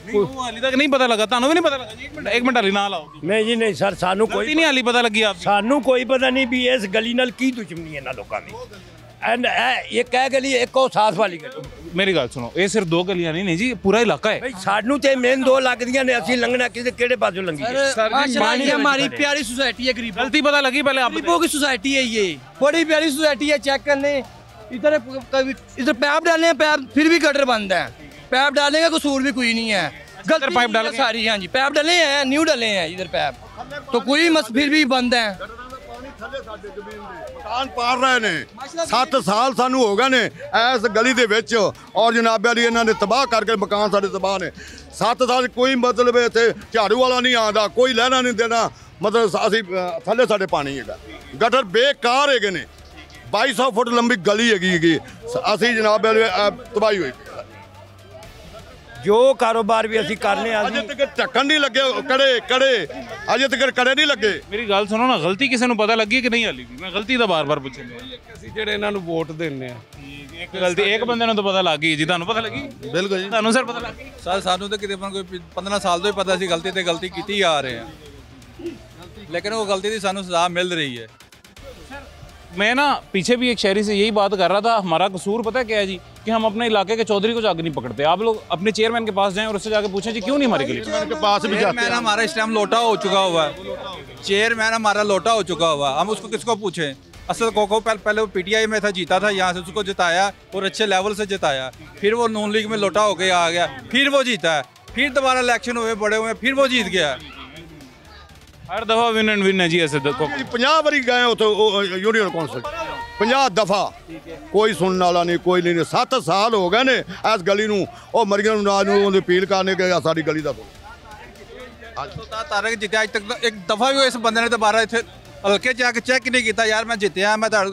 ਹਾਲੇ ਤੱਕ ਨਹੀਂ ਪਤਾ ਲੱਗਾ? ਤੁਹਾਨੂੰ ਵੀ ਨਹੀਂ ਪਤਾ ਲੱਗਾ ਜੀ? ਇੱਕ ਮਿੰਟ ਹਾਲੇ ਨਾਲ ਆਓ। नहीं जी नहीं सर, सानू कोई नहीं हाली पता लगी आप? सानू कोई पता नहीं भी इस गली नाल की दुश्मनी है ना लोगों की। एंड ये कह गली एक और साथ वाली गली। मेरी गल सुनो, ये सिर्फ 2 गलियां नहीं जी, पूरा इलाका है। भाई सानू ते मेन 2 लगदियां ने, ਅਸੀਂ ਲੰਘਣਾ ਕਿਤੇ ਕਿਹੜੇ ਪਾਸੋਂ ਲੰਘੀ पानी हमारी प्यारी सोसाइटी है, गरीब गलती पता लगी पहले आप? गरीबों की सोसाइटी है, ये बड़ी प्यारी सोसाइटी है। चेक कर लें, इधर पैप डाले हैं, पैप फिर भी गटर बंद है, पैप डालेंगे कसूर भी कोई नहीं है, गलती पाइप डाल सारी। हाँ जी पैप डाले हैं, न्यू डाले हैं इधर पैप, तो कोई मस फिर भी बंद है। ਮਕਾਨ ਪਾੜ ਰਹੇ ਨੇ 7 ਸਾਲ ਸਾਨੂੰ ਹੋ ਗਏ ਨੇ ਇਸ ਗਲੀ ਦੇ ਵਿੱਚ ਔਰ ਜਨਾਬੇ ਦੀ ਇਹਨਾਂ ਨੇ ਤਬਾਹ ਕਰਕੇ ਮਕਾਨ ਸਾਡੇ ਤਬਾਹ ਨੇ 7 ਸਾਲ ਕੋਈ ਮਤਲਬ ਇੱਥੇ ਝਾੜੂ ਵਾਲਾ ਨਹੀਂ ਆਉਂਦਾ ਕੋਈ ਲੈਣਾ ਨਹੀਂ ਦੇਣਾ ਮਤਲਬ ਅਸੀਂ ਥੱਲੇ ਸਾਡੇ ਪਾਣੀ ਹੈਗਾ ਗਟਰ ਬੇਕਾਰ ਹੈਗੇ ਨੇ 2200 ਫੁੱਟ ਲੰਬੀ ਗਲੀ ਹੈਗੀ ਅਸੀਂ ਜਨਾਬ ਤਬਾਹੀ ਹੋਈ ਜੋ ਕਾਰੋਬਾਰ ਵੀ ਅਸੀਂ ਕਰਨੇ ਆ ਅਜੇ ਤੱਕ ਢੱਕਣ ਨਹੀਂ ਲੱਗੇ ਕੜੇ ਅਜੇ ਤੱਕ ਕੜੇ ਨਹੀਂ ਲੱਗੇ ਮੇਰੀ ਗੱਲ ਸੁਣੋ ਨਾ ਗਲਤੀ ਕਿਸੇ ਨੂੰ ਪਤਾ ਲੱਗੀ ਕਿ ਨਹੀਂ ਹਾਲੀ ਮੈਂ ਗਲਤੀ ਦਾ ਬਾਰ-ਬਾਰ ਪੁੱਛਣ ਅਸੀਂ ਜਿਹੜੇ ਇਹਨਾਂ ਨੂੰ ਵੋਟ ਦਿੰਨੇ ਆ ਇੱਕ ਗਲਤੀ ਇੱਕ ਬੰਦੇ ਨੂੰ ਤਾਂ ਪਤਾ ਲੱਗ ਗਈ ਜੀ ਤੁਹਾਨੂੰ ਪਤਾ ਲੱਗੀ ਬਿਲਕੁਲ ਜੀ ਤੁਹਾਨੂੰ ਸਰ ਪਤਾ ਲੱਗ ਗਈ ਸਰ ਸਾਨੂੰ ਤਾਂ ਕਿਤੇ ਕੋਈ 15 ਸਾਲ ਤੋਂ ਹੀ ਪਤਾ ਸੀ ਗਲਤੀ ਤੇ ਗਲਤੀ ਕੀਤੀ ਆ ਰਹੇ ਆ लेकिन वो गलती थी सानू सजा मिल रही है मैं ना पीछे भी एक शहरी से यही बात कर रहा था हमारा कसूर पता है क्या है जी कि हम अपने इलाके के चौधरी को जाकर नहीं पकड़ते आप लोग अपने चेयरमैन के पास जाएं और उससे जाकर पूछें जी क्यों नहीं हमारे गली के पास भी जाते हैं हमारा इस टाइम लोटा हो चुका हुआ है चेयरमैन हमारा लोटा हो चुका हुआ है हम उसको किसको पूछें असल को पहले वो पीटीआई में था जीता था यहाँ से उसको जिताया और अच्छे लेवल से जिताया फिर वो नून लीग में लोटा होके आ गया फिर वो जीता है फिर दोबारा इलेक्शन हुए बड़े हुए फिर वो जीत गया हर दफा विन एंड विन है जी ऐसे 50 ਵਾਰੀ ਗਏ ਉੱਥੇ ਯੂਨੀਅਨ ਕੌਂਸਲ 50 ਦਫਾ ਕੋਈ ਸੁਣਨ ਵਾਲਾ ਨਹੀਂ ਕੋਈ ਨਹੀਂ 7 ਸਾਲ ਹੋ ਗਏ ਨੇ ਇਸ ਗਲੀ ਨੂੰ ਉਹ ਮਰੀਆਂ ਨਾਜ ਨੂੰ ਉਹਦੇ ਅਪੀਲ ਕਰਨੇ ਗਏ ਸਾਡੀ ਗਲੀ ਦਾ ਤਾਰਕ ਜਿੱਤਿਆ ਅੱਜ ਤੱਕ ਇੱਕ ਦਫਾ ਵੀ ਇਸ ਬੰਦੇ ਨੇ ਦੁਬਾਰਾ ਇੱਥੇ ਹਲਕੇ ਚ ਆ ਕੇ ਚੈੱਕ ਨਹੀਂ ਕੀਤਾ ਯਾਰ ਮੈਂ ਜਿੱਤਿਆ ਮੈਂ ਤਾਂ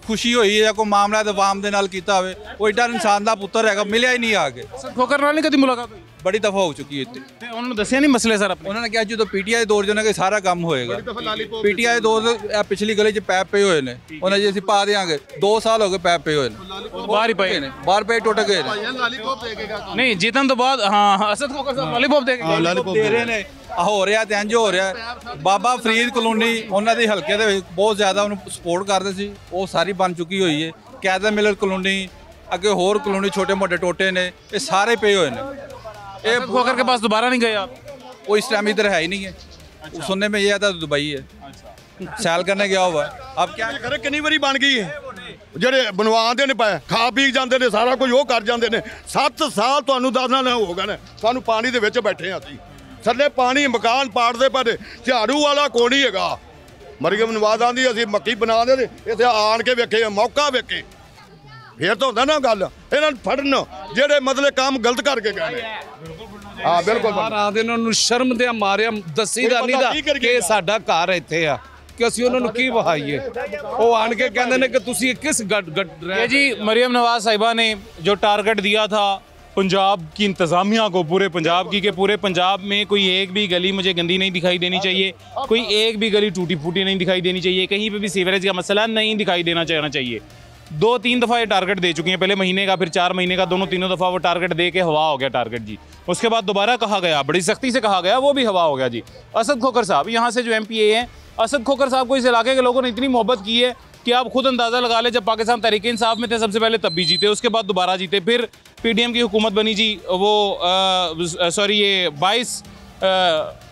ਖੁਸ਼ੀ ਹੋਈ ਜਾਂ ਕੋਈ ਮਾਮਲਾ ਦਵਾਮ ਦੇ ਨਾਲ ਕੀਤਾ ਹੋਵੇ ਉਹ ਏਡਾ ਇਨਸਾਨ ਦਾ ਪੁੱਤਰ ਹੈਗਾ ਮਿਲਿਆ ਹੀ ਨਹੀਂ ਆ ਕੇ ਖੋਖਰ ਨਾਲ ਨਹੀਂ ਕਦੀ ਮੁਲਾਕਾਤ ਹੋਈ ਬੜੀ ਦਫਾ ਹੋ ਚੁੱਕੀ ਹੈ ਇੱਥੇ ਤੇ ਉਹਨਾਂ ਨੂੰ ਦੱਸਿਆ ਨਹੀਂ ਮਸਲੇ ਸਰ ਆਪਣੇ ਉਹਨਾਂ ਨੇ ਕਿਹਾ ਜਦੋਂ ਪੀਟੀਆਈ ਦੌਰ ਜਣਾ ਸਾਰਾ ਕੰਮ ਹੋਏਗਾ ਪੀਟੀਆਈ ਦੌਰ ਪਿਛਲੀ ਗਲੀ 'ਚ ਪੈਪ ਪਏ ਹੋਏ ਨੇ ਉਹਨਾਂ ਜੀ ਅਸੀਂ ਪਾ ਦੇਾਂਗੇ 2 ਸਾਲ ਹੋ ਗਏ ਪੈਪ ਪਏ ਹੋਏ ਨੇ ਬਾਹਰ ਹੀ ਪਏ ਨੇ ਬਾਹਰ ਪਏ ਟੁੱਟ ਗਏ ਨਹੀਂ ਜਿੱਤਣ ਤੋਂ ਬਾਅਦ ਹਾਂ ਅਸਦ ਖੋਖਰ ਸਾਹਿਬ ਲਾਲੀਪੌਪ ਦੇ ਰਹੇ ਨੇ ਹੋ ਰਿਹਾ ਤੇ ਇੰਜ ਹੋ ਰਿਹਾ ਬਾਬਾ ਫਰੀਦ ਕਲੋਨੀ ਉਹਨਾਂ ਦੇ ਹਲਕੇ ਦੇ ਵਿੱਚ ਬਹੁਤ ਜ਼ਿਆਦਾ ਉਹਨੂੰ ਸਪੋਰਟ ਕਰਦੇ ਸੀ ਉਹ ਸਾਰੀ ਬਣ ਚੁੱਕੀ ਹੋਈ ਹੈ ਕਾਇਦਾ ਮਿਲਰ ਕਲੋਨੀ ਅੱਗੇ ਹੋਰ ਕਲੋਨੀ ਛੋਟੇ ਮੋਟੇ ਟੋਟੇ ਨੇ ਇਹ ਸਾਰੇ ਪਏ ਹੋਏ ਨੇ ये खोखर के पास दोबारा नहीं गए आप वो इस टाइम इधर है ही नहीं है सुनने में ये आता तो दुबई है सैल करने गया हुआ अब क्या करे कितनी बारी बन गई है ਜਿਹੜੇ ਬਣਵਾਉਂਦੇ ਨੇ ਪਏ ਖਾ ਪੀ ਜਾਂਦੇ ਨੇ ਸਾਰਾ ਕੁਝ ਉਹ ਕਰ ਜਾਂਦੇ ਨੇ 7 ਸਾਲ ਤੁਹਾਨੂੰ ਦੱਸਣਾ ਨਾ ਹੋ ਗਏ ਨੇ ਸਾਨੂੰ ਪਾਣੀ ਦੇ ਵਿੱਚ ਬੈਠੇ ਆ ਅਸੀਂ ਥੱਲੇ ਪਾਣੀ ਮਕਾਨ ਪਾੜਦੇ ਪਏ ਝਾੜੂ ਵਾਲਾ ਕੋਈ ਨਹੀਂ ਹੈਗਾ ਮਰੀਮ ਨਵਾਜ਼ ਆਂਦੀ ਅਸੀਂ ਮੱਕੀ ਬਣਾਉਂਦੇ ਨੇ ਇੱਥੇ ਆਣ ਕੇ ਵੇਖੇ ਮੌਕਾ ਵੇਖੇ ਫੇਰ ਤਾਂ ਹੁੰਦਾ ਨਾ ਗੱਲ ਇਹਨਾਂ ਨੂੰ ਫੜਨ ਜਿਹੜੇ ਮਤਲਬ ਕੰਮ ਗਲਤ ਕਰਕੇ ਗਏ ਨੇ ਹਾਂ ਬਿਲਕੁਲ ਆਦੇ ਇਹਨਾਂ ਨੂੰ ਸ਼ਰਮ ਦੇ ਮਾਰਿਆ ਦੱਸੀਦਾ ਨਹੀਂ ਦਾ ਕਿ ਸਾਡਾ ਘਰ ਇੱਥੇ ਆ ਕਿ ਅਸੀਂ ਉਹਨਾਂ ਨੂੰ ਕੀ ਵਹਾਈਏ ਉਹ ਆਣ ਕੇ ਕਹਿੰਦੇ ਨੇ ਕਿ ਤੁਸੀਂ ਕਿਸ ये जी मरियम नवाज साहिबा ने जो टारगेट दिया था पंजाब की इंतज़ामिया को पूरे पंजाब की कि पूरे पंजाब में कोई एक भी गली मुझे गंदी नहीं दिखाई देनी चाहिए कोई एक भी गली टूटी फूटी नहीं दिखाई देनी चाहिए कहीं पे भी सीवरेज का मसला नहीं दिखाई देना चाहिए 2-3 दफ़ा ये टारगेट दे चुके हैं पहले महीने का फिर 4 महीने का दोनों तीनों दफ़ा वो टारगेट दे के हवा हो गया टारगेट जी उसके बाद दोबारा कहा गया बड़ी सख्ती से कहा गया वो भी हवा हो गया जी असद खोखर साहब यहाँ से जो MPA हैं असद खोखर साहब को इस इलाके के लोगों ने इतनी मोहब्बत की है कि आप खुद अंदाज़ा लगा लें जब पाकिस्तान तहरीक इंसाफ में थे सबसे पहले तब भी जीते उसके बाद दोबारा जीते फिर PDM की हुकूमत बनी जी वो सॉरी ये 22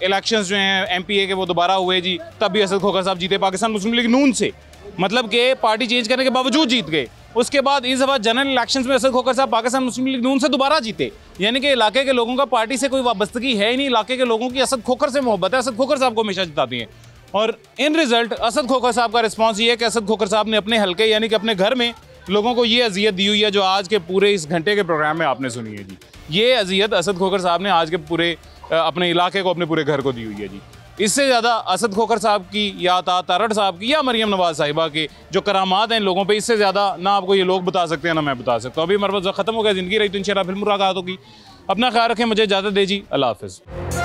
इलेक्शंस जो हैं MPA के वो दोबारा हुए जी तब भी असद खोखर साहब जीते पाकिस्तान मुस्लिम लीग नून से मतलब कि पार्टी चेंज करने के बावजूद जीत गए उसके बाद इस दफ़ा जनरल इलेक्शंस में असद खोखर साहब पाकिस्तान मुस्लिम लीग नून से दोबारा जीते यानी कि इलाके के लोगों का पार्टी से कोई वाबस्तगी है ही नहीं इलाके के लोगों की असद खोखर से मोहब्बत है असद खोखर साहब को हमेशा जिताती हैं और इन रिज़ल्ट असद खोखर साहब का रिस्पॉन्स ये है कि असद खोखर साहब ने अपने हल्के यानी कि अपने घर में लोगों को ये अजियत दी हुई है जो आज के पूरे इस घंटे के प्रोग्राम में आपने सुनी है जी ये अजियत असद खोखर साहब ने आज के पूरे अपने इलाके को अपने पूरे घर को दी हुई है जी इससे ज़्यादा असद खोखर साहब की या तारड़ साहब की या मरियम नवाज साहिबा के जो करामात हैं इन लोगों पे इससे ज़्यादा ना आपको ये लोग बता सकते हैं ना मैं बता सकता हूँ अभी हमारे वक्त ख़त्म हो गया ज़िंदगी रही तो इंशाल्लाह फिर मुलाकात होगी अपना ख्याल रखें मुझे इजाज़त दे जी अल्लाह हाफ़िज़